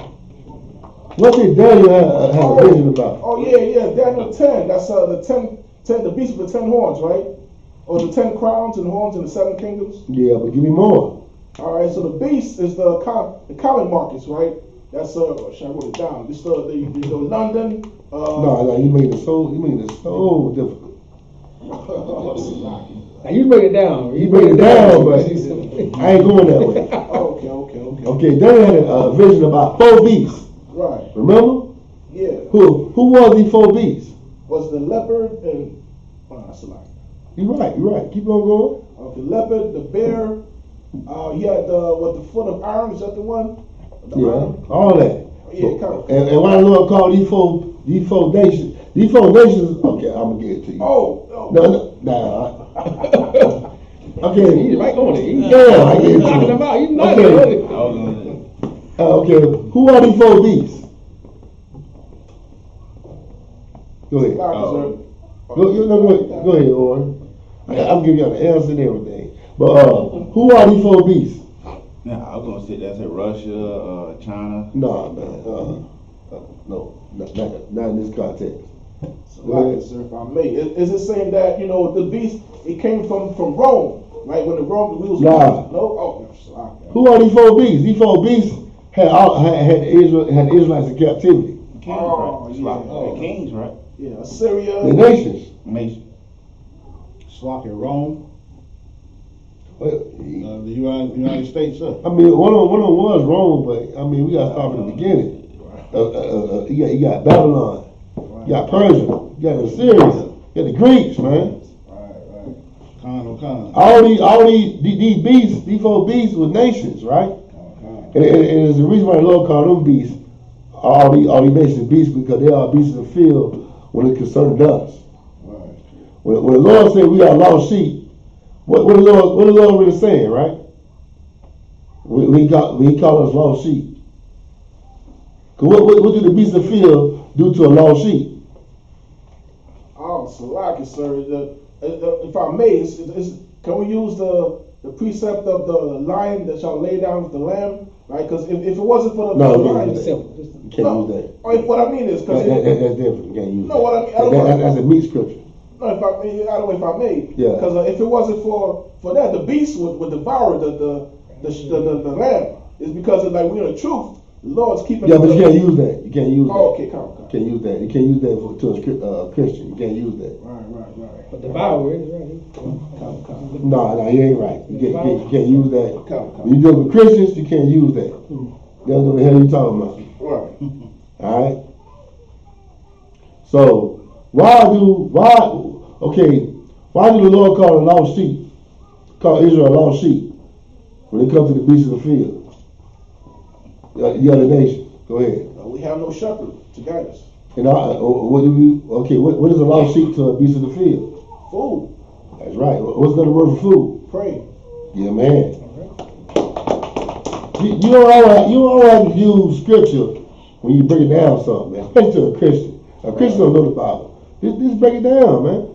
What did Daniel have a vision about? Oh, yeah, Daniel 10. That's the beast with the 10 horns, right? Or the 10 crowns and horns and the 7 kingdoms? Yeah, but give me more. All right, so the beast is the common markets, right? That's should I wrote it down? This the London. No, you made it so difficult. Now you break it down. You break it down, but I ain't going that way. Okay. Okay, Daniel had a vision about 4 beasts. Right. Remember? Yeah. Who was these 4 beasts? Was the leopard and that's a lie. You're right. Keep on going. Okay, leopard, the bear. He had the foot of iron. Is that the one? Iron? All that. Yeah, kind of. And why the Lord called these four nations? These 4 nations. Okay, I'm gonna get it to you. Oh. No. Okay. He's right on it. Yeah, I get it. Talking about you know it. Okay. Who are these 4 beasts? Go ahead. Go ahead, Owen. I'm giving you the answer and everything. But who are these 4 beasts? Now, I was gonna sit there and say Russia, China. Nah, man. No, not in this context. So, sir, if I may, is it saying that the beast it came from Rome, right? When the Rome we was Nah. no, oh, so, Who are these 4 beasts? These 4 beasts had the Israelites in captivity. Kings, Oh, right? yeah. They're kings, right? yeah, Assyria. The nations. Nation. Slock in Rome, Well, the United States, sir. I mean, one of them was Rome, but I mean, we got to start from the beginning. You got Babylon, you got Persia, you got Assyria, you got the Greeks, man. Right. Con. All these beasts, these 4 beasts were nations, right? And it's the reason why the Lord called them beasts, all these nations beasts, because they are beasts of the field when it concerned us. Right. When the Lord said we are lost sheep, what the Lord really saying, right? We call us lost sheep. Cause what do the beasts of the field do to a lost sheep? Oh, so sir. If I may, can we use the precept of the lion that shall lay down with the lamb, right? Because if it wasn't for the lion, you can't use that. Or what I mean is because That's different. You can't use that. What I mean, That's a meat scripture. No, I don't know if I may. Yeah. Because if it wasn't for that, the beast would devour the lamb. It's because of we're in the truth. The Lord's keeping. Yeah, but you can't use that. You can't use that. Oh, okay, come. You can't use that. You can't use that to a Christian. You can't use that. Right. But devour is right. Come. No, you ain't right. You can't use that. Come. When you deal with Christians, you can't use that. You don't know what the hell you talking about. Right. All right. So why do the Lord call a lost sheep, call Israel a lost sheep when it comes to the beasts of the field? The other nations. Go ahead. We have no shepherd to guide us. And what is a lost sheep to a beast of the field? Food. That's right. What's another word for food? Pray. Yeah, man. You don't have to use scripture when you break it down something, man. Especially to a Christian. A Christian don't know the Bible. Just break it down, man.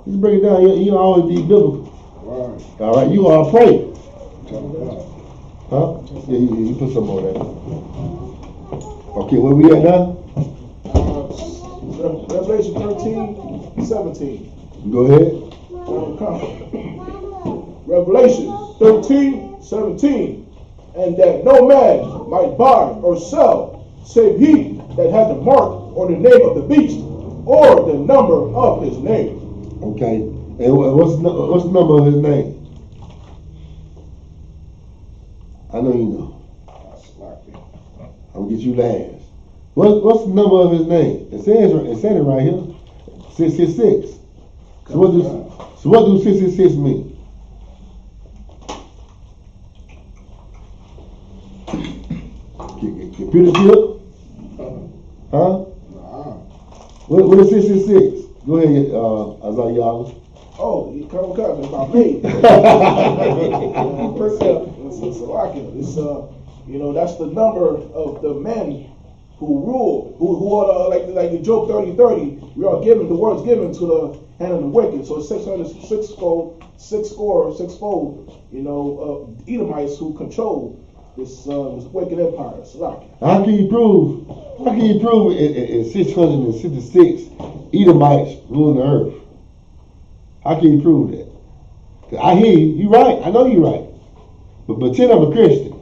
Just break it down. You don't always be biblical. Right. All right. You are pray. Huh? Yeah, you put some more there. Okay, where we at now? Revelation 13:17. Go ahead. Revelation 13:17. And that no man might buy or sell, save he that had the mark or the name of the beast, or the number of his name. Okay. And what's the number of his name? I know you know. I'm gonna get you last. What's the number of his name? It said it right here. 666. So what do 666 mean? Computer chip? Huh? What is 666? Go ahead, Isaiah. Oh, you come if I may. It's that's the number of the men who rule, who are like the Job 30:30. We are given the words given to the hand of the wicked. So it's 600 sixfold. Edomites who control this wicked empire. How can you prove in 666 Edomites ruling the earth? How can you prove that? 'Cause I hear you. You're right. I know you're right. But pretend I'm a Christian.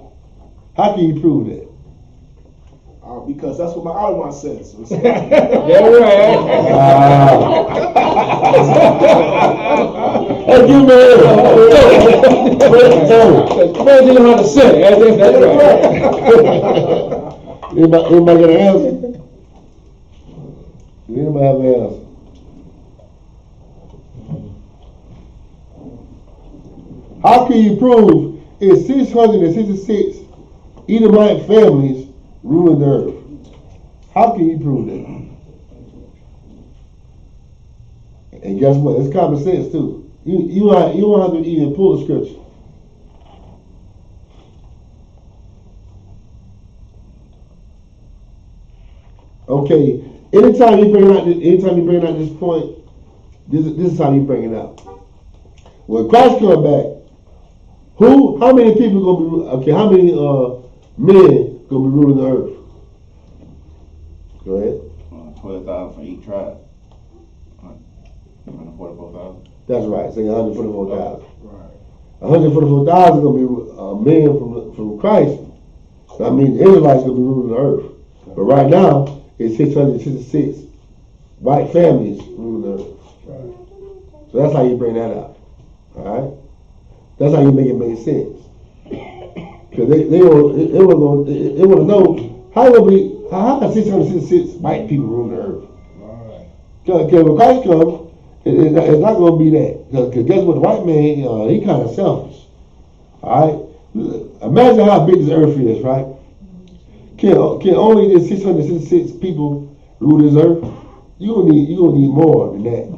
How can you prove that? Because that's what my other one says. Yeah, right. Hey, give me First, you know how to say it. That's right. Anybody got an answer? Does anybody have an answer? How can you prove it's 666 Edomite families ruling the earth? How can you prove that? And guess what? It's common sense too. You don't have to even pull the scripture. Okay. Anytime you bring out this point, This is how you bring it out. When Christ come back, how many people gonna be? Okay, how many men gonna be ruling the earth? Go ahead. 12,000 for each tribe. 144,000. That's right. Say 144,000. Right. 144,000 gonna be men from Christ. That means the Israelites gonna be ruling the earth. But right now, it's 666 white families ruling the earth. Right. So that's how you bring that out. All right. That's how you make it make sense. Because they want to know how can 666 white people rule the earth? Right. Because when Christ comes, it's not going to be that. Because guess what? The white man, he kind of selfish. All right. Imagine how big this earth is, right? Can only the 666 people rule this earth? You gonna need more than that,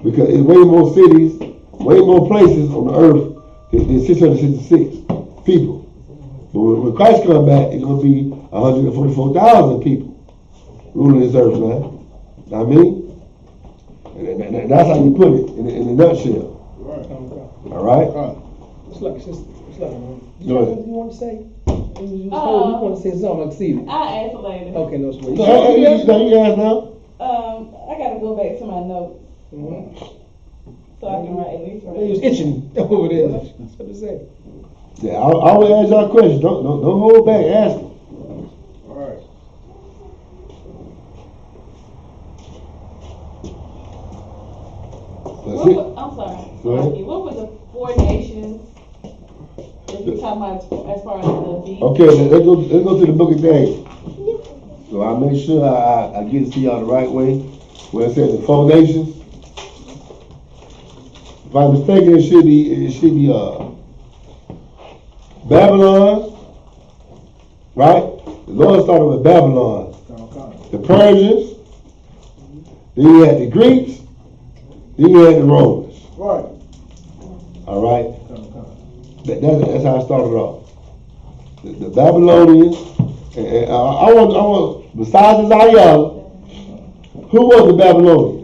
because it's way more cities, way more places on the earth than 666 people. But when Christ comes back, it's gonna be 144,000 people ruling this earth, man. Know what I mean? And that's how you put it in a nutshell. Right. All right. It's like you Go ahead. want to say? You want to say something? I see you. I ask later. Okay, no sweat. You ask now. I gotta go back to my notes Mm-hmm. so I can write at least. He was itching over there. That's what I'm saying. Yeah, I always ask y'all questions. Don't hold back. Ask them. All right. That's it. I'm sorry. Go ahead. What were the 4 nations that you talking about as far as the beast? Okay, let's go to the book of Daniel. So I make sure I get it to y'all the right way. Where it says the 4 nations. If I'm mistaken, it should be Babylon, right? The Lord started with Babylon, the Persians, then you had the Greeks, then you had the Romans. Right. All right. That's how it started off. The Babylonians, and I want besides Isaiah, who was the Babylonians?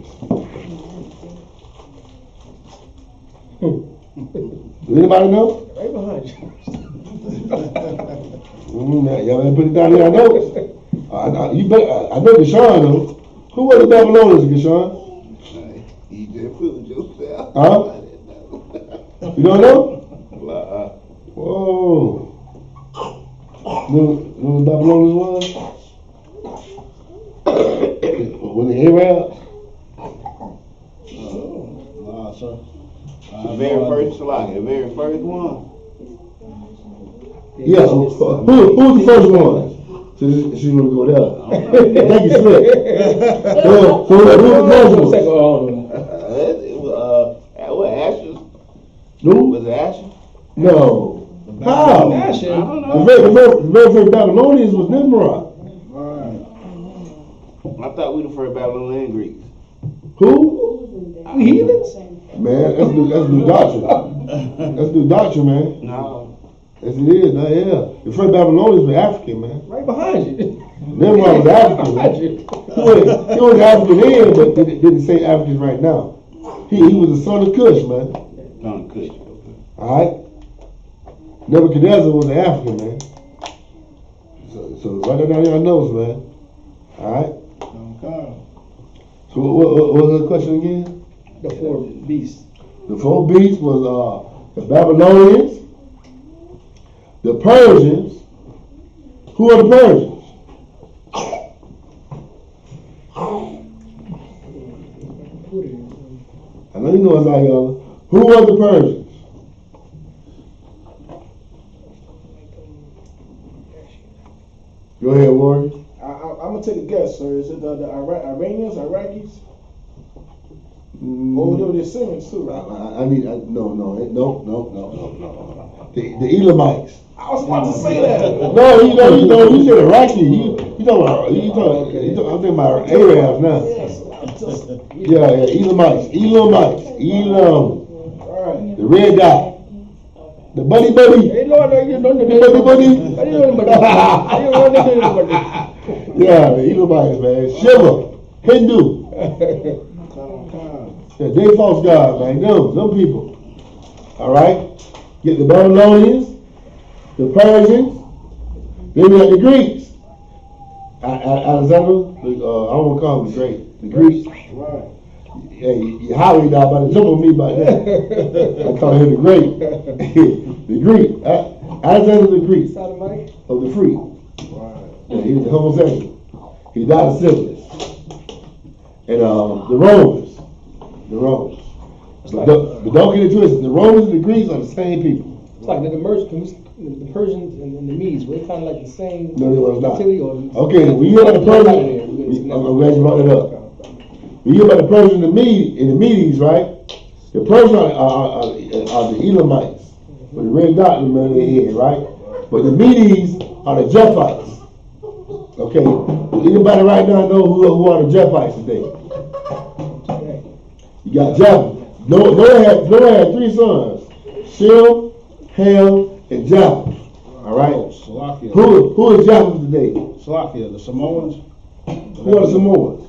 Does anybody know? Right behind you. Y'all better put it down in our notes. I know Deshaun knows. Who were the Babylonians, Deshaun? You just proved yourself. Huh? You don't know? Whoa. Know who the Babylonians was? Was it Arabs? Nah, sir. The very first one. Yeah. Who's the first one? She's gonna go there. Thank you, Slick. Who's the first one? What, Asher? Who? Was it Asher? No. How? Asher. I don't know. The very first Babylonians was Nimrod. Right. I thought we the first Babylonian Greeks. Who? Heathens? Man, that's new doctrine. That's new doctrine, man. No. Yes, it is. No, yeah. The first Babylonians were African, man. Right behind you. Nimrod was African, man. Behind you. He was African then, but didn't say African right now. He was the son of Cush, man. Son of Cush. All right. Nebuchadnezzar was an African, man. So write that down in your notes, man. All right. Okay. So what was the question again? The 4 beasts. The 4 beasts was the Babylonians, the Persians. Who are the Persians? I know you know Isaiah. Who are the Persians? Go ahead, Warren. I'm gonna take a guess, sir. Is it the Iranians, Iraqis? Oh, they were the Syrians too, right? No. The Elamites. I was about to say that. No, you said Iraqi. You talking about Arabs now. Yeah, Elamites. Elam. Right. The red guy. The buddy. Hey, Lord, you don't know The buddy. Yeah, the Elamites, man. Shiva. Hindu. Yeah, they false gods, man. Them people. All right? Get the Babylonians, the Persians, then we got the Greeks. Alexander, I don't want to call him the Great. The Greeks. Right. Hey, Howie died about to jump on me about that. I call him the Great. The Greek. Alexander the Greek. Of the free. Right. Yeah, he was the homosexual. He died of syphilis. And the Romans. But don't get it twisted. The Romans and the Greeks are the same people. It's like the Persians and the Medes, were they kind of like the same? No, they was not. Or, okay, when you hear about the Persians, I'm glad you brought that up. When you hear about the Persians and the Medes, right? The Persians are the Elamites, with the red dot in the middle of their head, right? But the Medes are the Japhites. Okay, anybody right now know who are the Japhites today? You got Japheth. Noah had 3 sons: Shem, Ham, and Japheth. All right. Slovakia. Who is Japheth today? Slovakia, the Samoans. Who are the Samoans?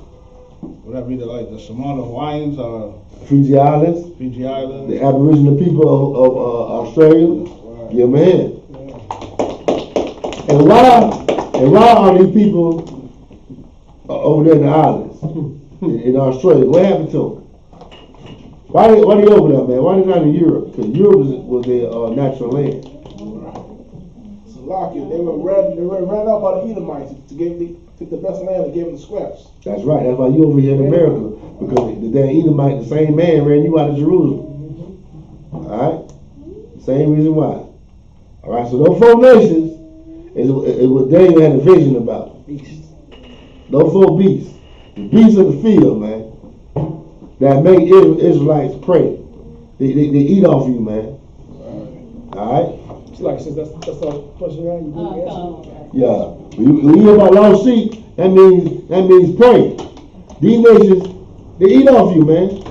Would that be the Samoan Hawaiians or Fiji Islands. The Aboriginal people of Australia. Right. Yeah, man. And why are these people over there in the islands in Australia? What happened to them? Why they over there, man? Why they not in Europe? Because Europe was their natural land. Slovakia, they were ran out by the Edomites to took the best land and gave them the scraps. That's right. That's why you over here in America, because the damn Edomite, the same man, ran you out of Jerusalem. All right. Same reason why. All right. So those 4 nations is what Daniel had a vision about. Those 4 beasts, the beasts of the field, man, that make Israelites prey. They eat off you, man. All right. It's like, since that's the question, right? You answer. Yeah. When you hear about lost sheep, that means prey. These nations, they eat off you, man.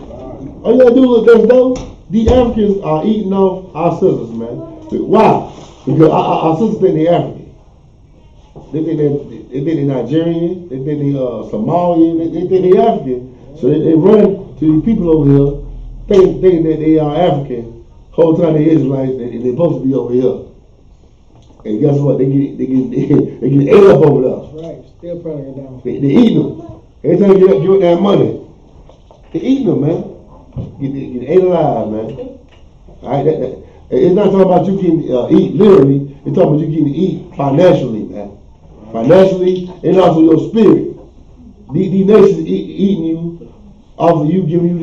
All you gotta do is let us know. These Africans are eating off our sisters, man. Why? Because our sisters think they're African. They think they're Nigerian. They think they're Somalian. They think they're African. So they run to these people over here, thinking that they are African. Whole time they Israelites, they're supposed to be over here. And guess what? They get ate up over there. Right, still pulling it down. They eating them. Every time you give that money, they eating them, man. Get ate alive, man. All right, it's not talking about you can eat literally. It's talking about you can eat financially, man. Financially and also your spirit. These nations eating you off of you giving you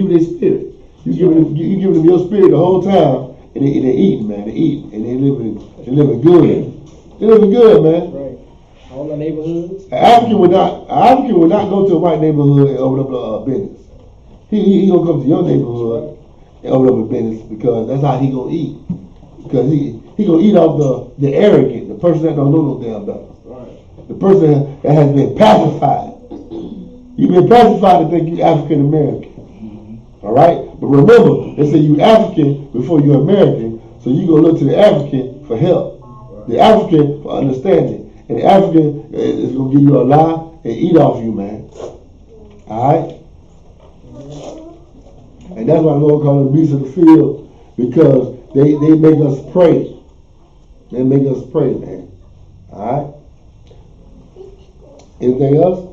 their spirit. You giving them your spirit the whole time, and they eating, man. They eat and they living good. They living good, man. Right. All the neighborhoods. An African would not go to a white neighborhood and open up a business. He gonna come to your neighborhood and open up a business because that's how he gonna eat. Because he gonna eat off the arrogant, the person that don't know no damn better. Right. The person that has been pacified. You've been pacified to think you African American. All right? But remember, they say you African before you're American, so you go look to the African for help. The African for understanding. And the African is going to give you a lie and eat off you, man. All right? And that's why the Lord calls them beasts of the field, because they make us pray. They make us pray, man. All right? Anything else?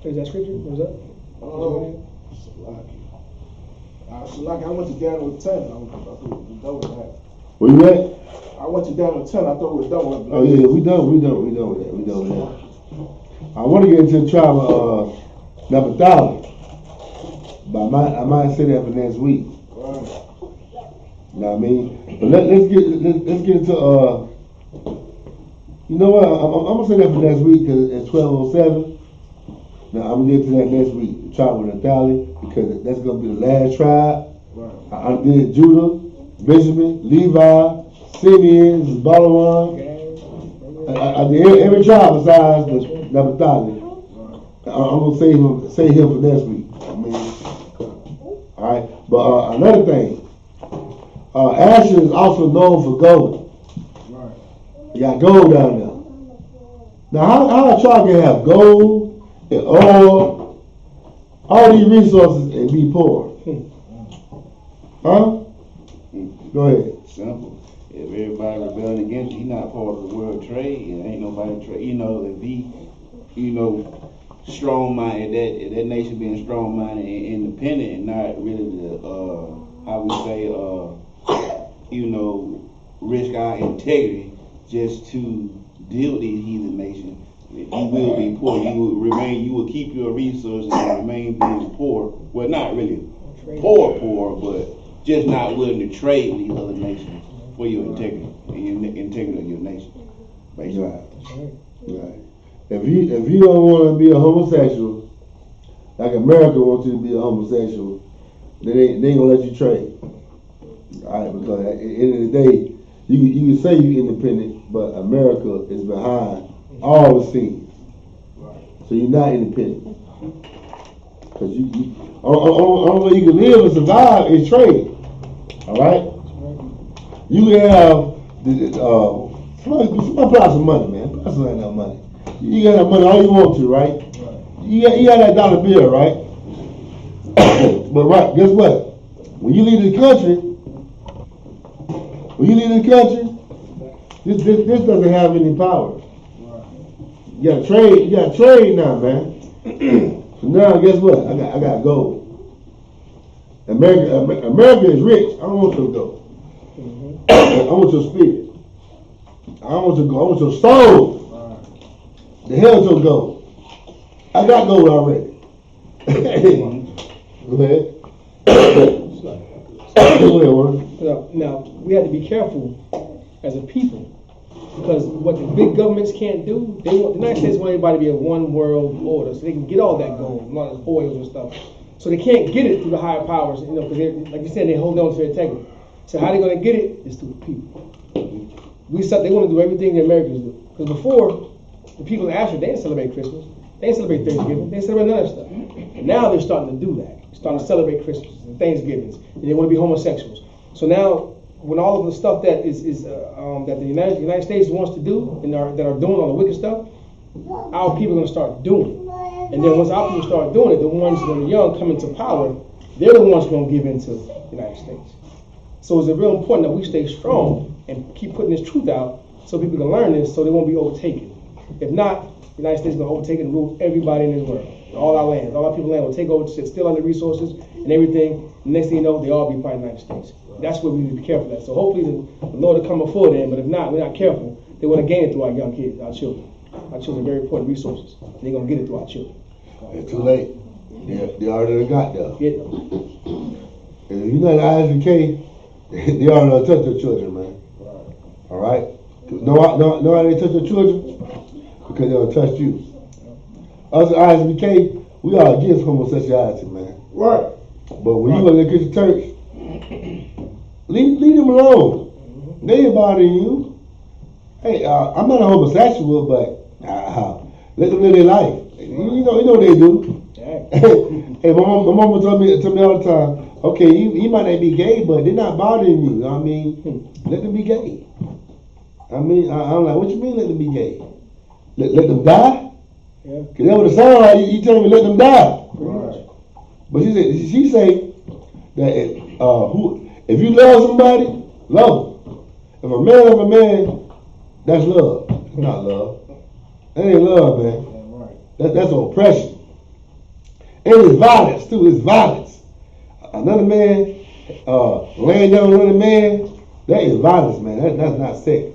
Is that scripture? What was that? Slovakia. I went to Daniel 10. I thought we were done with that. Where you at? I went to Daniel 10. I thought we were done with that. Oh yeah, we done with that. I want to get into the trial of Atlanta-Sabbath, but I might say that for next week. Right. You know what I mean? But let's get into you know what? I'm gonna say that for next week because it's 12:07. Now I'm gonna get to that next week. The tribe with Nathalie, because that's gonna be the last tribe. Right. I did Judah, Benjamin, Levi, Simeon, Balaam. I did every tribe besides the Naphtali. Right. I'm gonna save him for next week. I mean, all right. But another thing, Asher is also known for gold. Right. You got gold down there. Now, how a tribe can have gold and oil all these resources and be poor? Huh? Go ahead. Simple. If everybody rebelling against you, he's not part of the world trade. It ain't nobody trade. You know, if he, strong-minded, if that nation being strong-minded and independent and not really the, how we say, risk our integrity just to deal with these heathen nations, you will be poor. You will keep your resources and remain being poor. Well, not really poor, but just not willing to trade with these other nations for your integrity and the integrity of your nation. Basically. Right. If you don't want to be a homosexual, like America wants you to be a homosexual, they ain't gonna let you trade. Alright, because at the end of the day, you can say you're independent, but America is behind all the scenes. So you're not independent. Because only way you can live and survive is trade. Alright? You can have somebody put out some money, man. Put out some that money. You got that money all you want to, right? You got that dollar bill, right? But right, guess what? When you leave the country, this doesn't have any power. You gotta trade now, man. So now guess what? I got gold. America is rich. I don't want your gold. I want your spirit. I want your soul. The hell with your gold. I got gold already. Go ahead. Now, we have to be careful as a people, because what the big governments can't do, the United States want everybody to be a one world order, so they can get all that gold, a lot of oils and stuff. So they can't get it through the higher powers, because like you said, they hold on to their integrity. So how they're going to get it is through the people. They want to do everything the Americans do. Because before, the people in Africa, they didn't celebrate Christmas. They didn't celebrate Thanksgiving. They didn't celebrate none of that stuff. And now they're starting to do that. They're starting to celebrate Christmas and Thanksgivings. And they want to be homosexuals. So now, when all of the stuff that that the United States wants to do and that are doing all the wicked stuff, our people are going to start doing it. And then once our people start doing it, the ones that are young come into power, they're the ones going to give into the United States. So it's real important that we stay strong and keep putting this truth out so people can learn this so they won't be overtaken. If not, the United States is going to overtake and rule everybody in this world. All our lands, all our people's land will take over, steal all the resources and everything. And next thing you know, they all be part of the United States. That's what we need to be careful of. So hopefully the Lord will come before them, but if not, we're not careful, they want to gain it through our young kids, our children. Our children are very important resources. And they're going to get it through our children. It's too late. They already got there. Get And if you're not Isupk, they already touch your children, man. All right? Know how they touch your children? Because they'll touch you. Us at Isupk, we are against homosexuality, man. Right. But when you go to the Christian church, leave them alone. They ain't bothering you. Hey, I'm not a homosexual, but let them live their life. You know what they do. Hey, my mama told me all the time, okay, you might not be gay, but they're not bothering you. I mean, let them be gay. I'm like, what you mean let them be gay? Let them die? Yeah. Cause that would have sounded like you telling me let them die. Right. But she say that if you love somebody, love them. If a man loves a man, that's love. It's not love. That ain't love, man. That's oppression. And it's violence too. It's violence. Another man laying down another man, that is violence, man. That's not sex.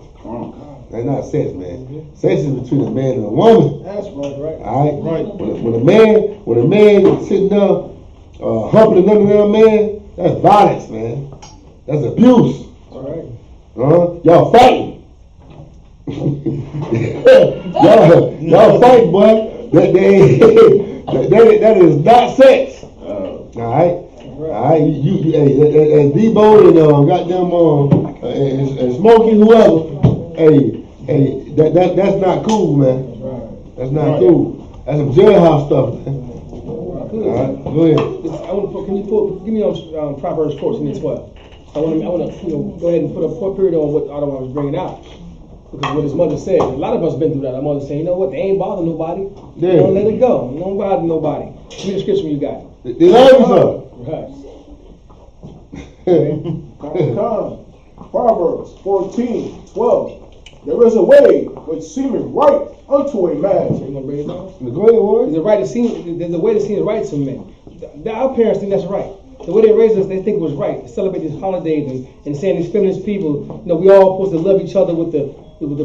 That's not sex, man. Sex is between a man and a woman. That's right. All right. When a man is sitting there humping another man, that's violence, man. That's abuse. All right. Y'all fighting. y'all fighting, boy. That is not sex. All right. You and Debo and goddamn and Smokey, whoever. Hey, that's not cool, man. That's not cool. That's some jailhouse stuff, man. All right, go ahead. Can you give me Proverbs 14:12? I want to go ahead and put a period on what Otto was bringing out. Because what his mother said, a lot of us been through that. Our mother saying, you know what, they ain't bother nobody. Yeah. Don't let it go. Don't bother nobody. Read the scripture you got. They love you, son. Right. Come. Proverbs 14:12. There is a way which seemeth right unto a man. So you gonna bring it down? Go ahead, Warren. There's a way that seems right to men. Our parents think that's right. The way they raised us, they think it was right to celebrate these holidays and saying these feminist people, we all supposed to love each other with the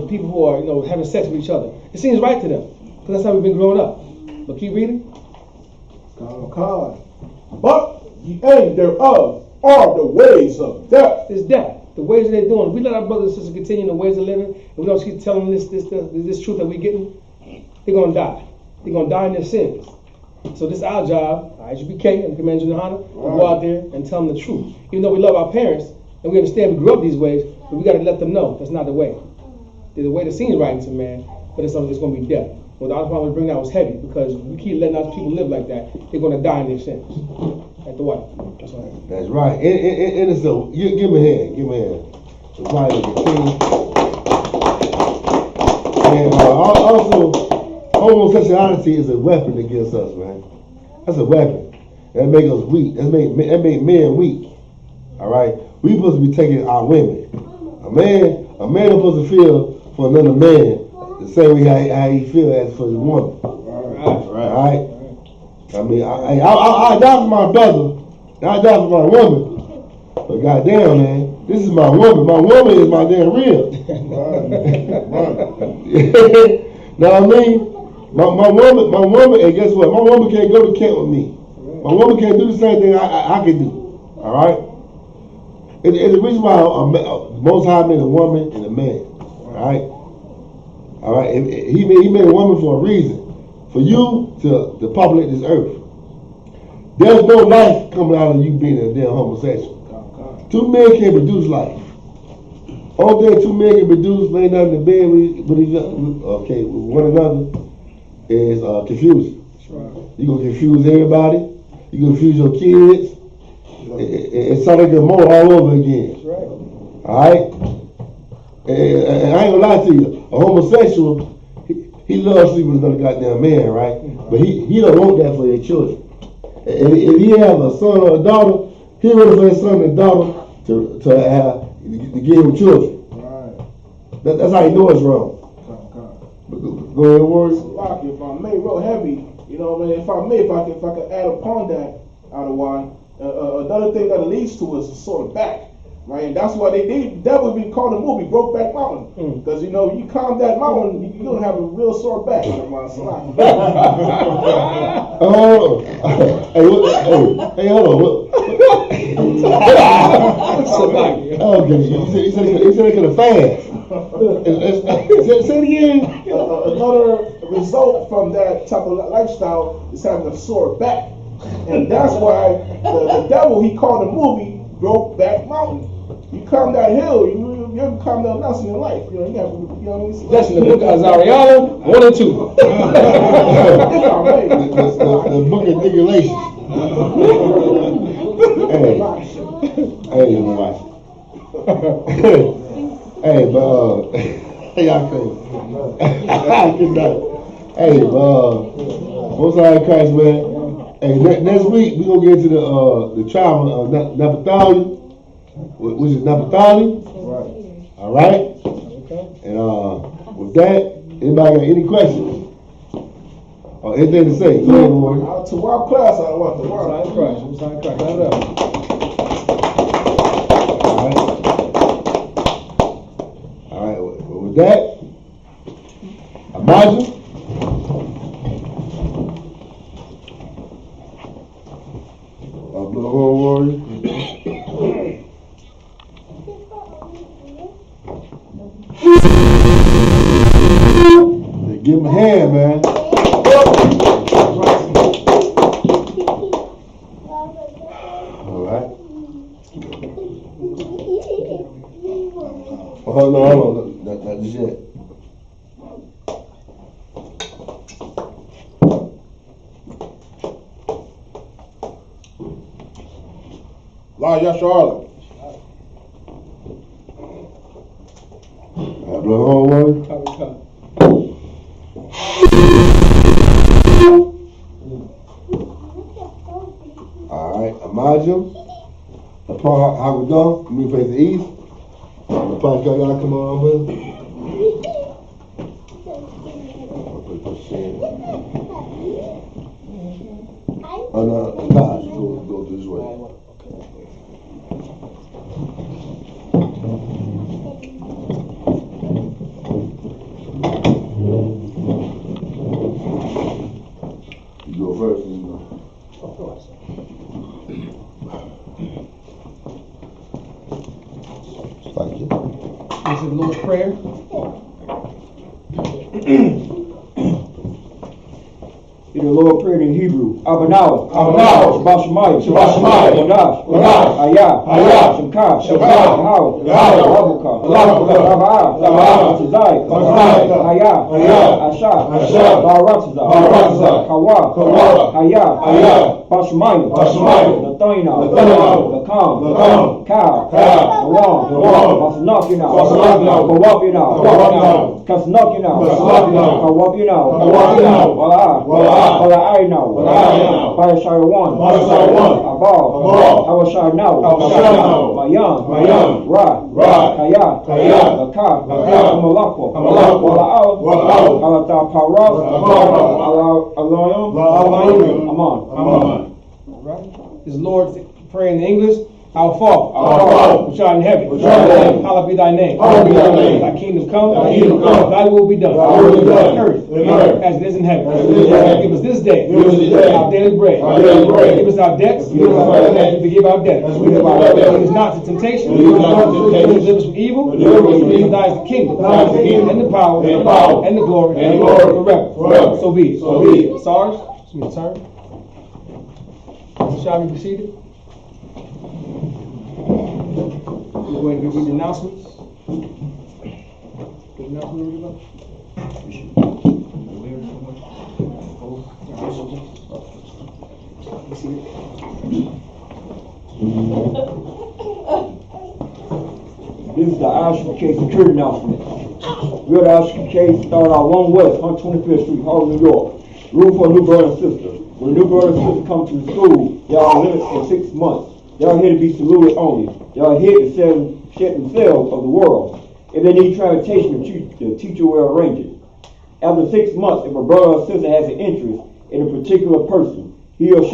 people who are, having sex with each other. It seems right to them because that's how we've been growing up. But keep reading. Come. But the end thereof are the ways of death. It's death. The ways that they're doing. We let our brothers and sisters continue in the ways of living, and we don't keep telling them this truth that we're getting. They're gonna die. They're gonna die in their sins. So this is our job, Isupk and Commander Johanna, to go out there and tell them the truth. Even though we love our parents and we understand we grew up these ways, but we got to let them know that's not the way. There's a way that seems right to man, but it's going to be death. Well, the other problem we bring out was heavy because we keep letting our people live like that. They're going to die in their sins. Like the what? That's right. That's right. And it's give me a hand. Give me a hand. The body continue. And also, homosexuality is a weapon against us, man. That's a weapon. That make us weak. That make men weak. All right. We supposed to be taking our women. A man is supposed to feel for another man the same way how he feel as for his woman. All right. I mean, I die for my brother. I die for my woman. But goddamn, man, this is my woman. My woman is my damn real. Know what I mean? My woman, and guess what? My woman can't go to camp with me. My woman can't do the same thing I can do. All right? And the reason why the Most High made a woman and a man. All right? All right? He made a woman for a reason. For you to populate this earth. There's no life coming out of you being a damn homosexual. Two men can't produce life. Only thing two men can produce laying out in the bed with one another is confusion. You're going to confuse everybody. You're going to confuse your kids. It's something like a more all over again. Alright? And I ain't going to lie to you. A homosexual, he loves sleeping with another goddamn man, right? But he don't want that for his children. And if he has a son or a daughter, he ready for his son and daughter to give him children. That's how he know it's wrong. Go ahead, Warren. If I may, real heavy, if I could add upon that, out of one, another thing that it leads to is a sore back, right? And that's why that would be called the movie Brokeback Mountain, because you climb that mountain, you're gonna have a real sore back. Oh, hey, hold on. Okay, he said it could have fast. Say it again. Another result from that type of lifestyle is having a sore back. And that's why the devil, he called the movie Brokeback Mountain. You climb that hill, you haven't climbed that else in your life. You have to, That's in the book of Azariah 1 and 2. The book of Regulations. Hey, but y'all crazy. Hey, most high Christ, man. Hey, next week we gonna get to the tribe of Naphtali, which is Naphtali. All right. And with that, anybody got any questions or anything to say? Go ahead, Lord. To our class, I want to work. All right. Well, with that, Imagine. Blue Hole Warrior. Give him a hand, man. All right. Hold on. Not just yet. La Yasharla. Blue Hole Warrior. Imagine the part how we go, me face the east. The part y'all come on with. Oh no, God, go this way. You go first, you know. Of course. Thank you. This is the Lord's Prayer. In the Lord prayed in Hebrew. Abanawa. Abanawa. Shabbat Shemayim. Shabbat Shemayim. Wadash. Wadash. Ayah. Ayah. Shemkah. Shemkah. Yahweh. Yahweh. Rabuka. Rabuka. Rabaa. Rabaa. Tazai. Tazai. Ayah. Ayah. Asha. Asha. Baratza. Baratza. Kawa. Kawa. Ayah. Ayah. Bashemayim. Bashemayim. Nathaniel. Nathaniel. Lakam. Lakam. Kal. Kal. Nawam. Nawam. Masanakina. Masanakina. Kawapina. Kawapina. Kasnakina. Kasnakina. Kawapina. Kawapina. Wala. Wala. Wala. Wala. Parashai 1. Parashai 1. Abal. Awashai now. Mayan. Mayan. Ra. Kaya. Laka. Amalakwa. Wala'al. Alata Parav. Alayim. Aman. Right? This is Lord's Prayer in English. Our Father, Our Father, which art in heaven, which art in heaven, hallowed be thy name. hallowed be thy name. Thy kingdom come, Thy kingdom come. thy will be done, Thy will be done. on earth, In earth, as it is in heaven. as it is in heaven. Give us this day, Give us this day our daily bread. our daily bread. Give us our debts, Give us our debts. as we forgive our debtors. As we forgive our debtors. Lead us not to temptation, Lead us not to temptation. deliver us from evil. But deliver us from evil. Thine is the kingdom, Thine is the kingdom, and the power, and the power, and the glory, and the glory, forever. forever. So be it. So be it. Sarge, it's your turn. Shall we be seated? We're going to read the announcements. The announcement, everybody? Be seated. This is the Isupk security announcement. We're the Isupk started out 1 West, 125th Street, Harlem, New York. Room for a new brother and sister. When a new brother and sister come to the school, y'all are limited for 6 months. Y'all here to be saluted only. Y'all here to shed themselves of the world. If they need transportation, the teacher will arrange it. After 6 months, if a brother or sister has an interest in a particular person, he or she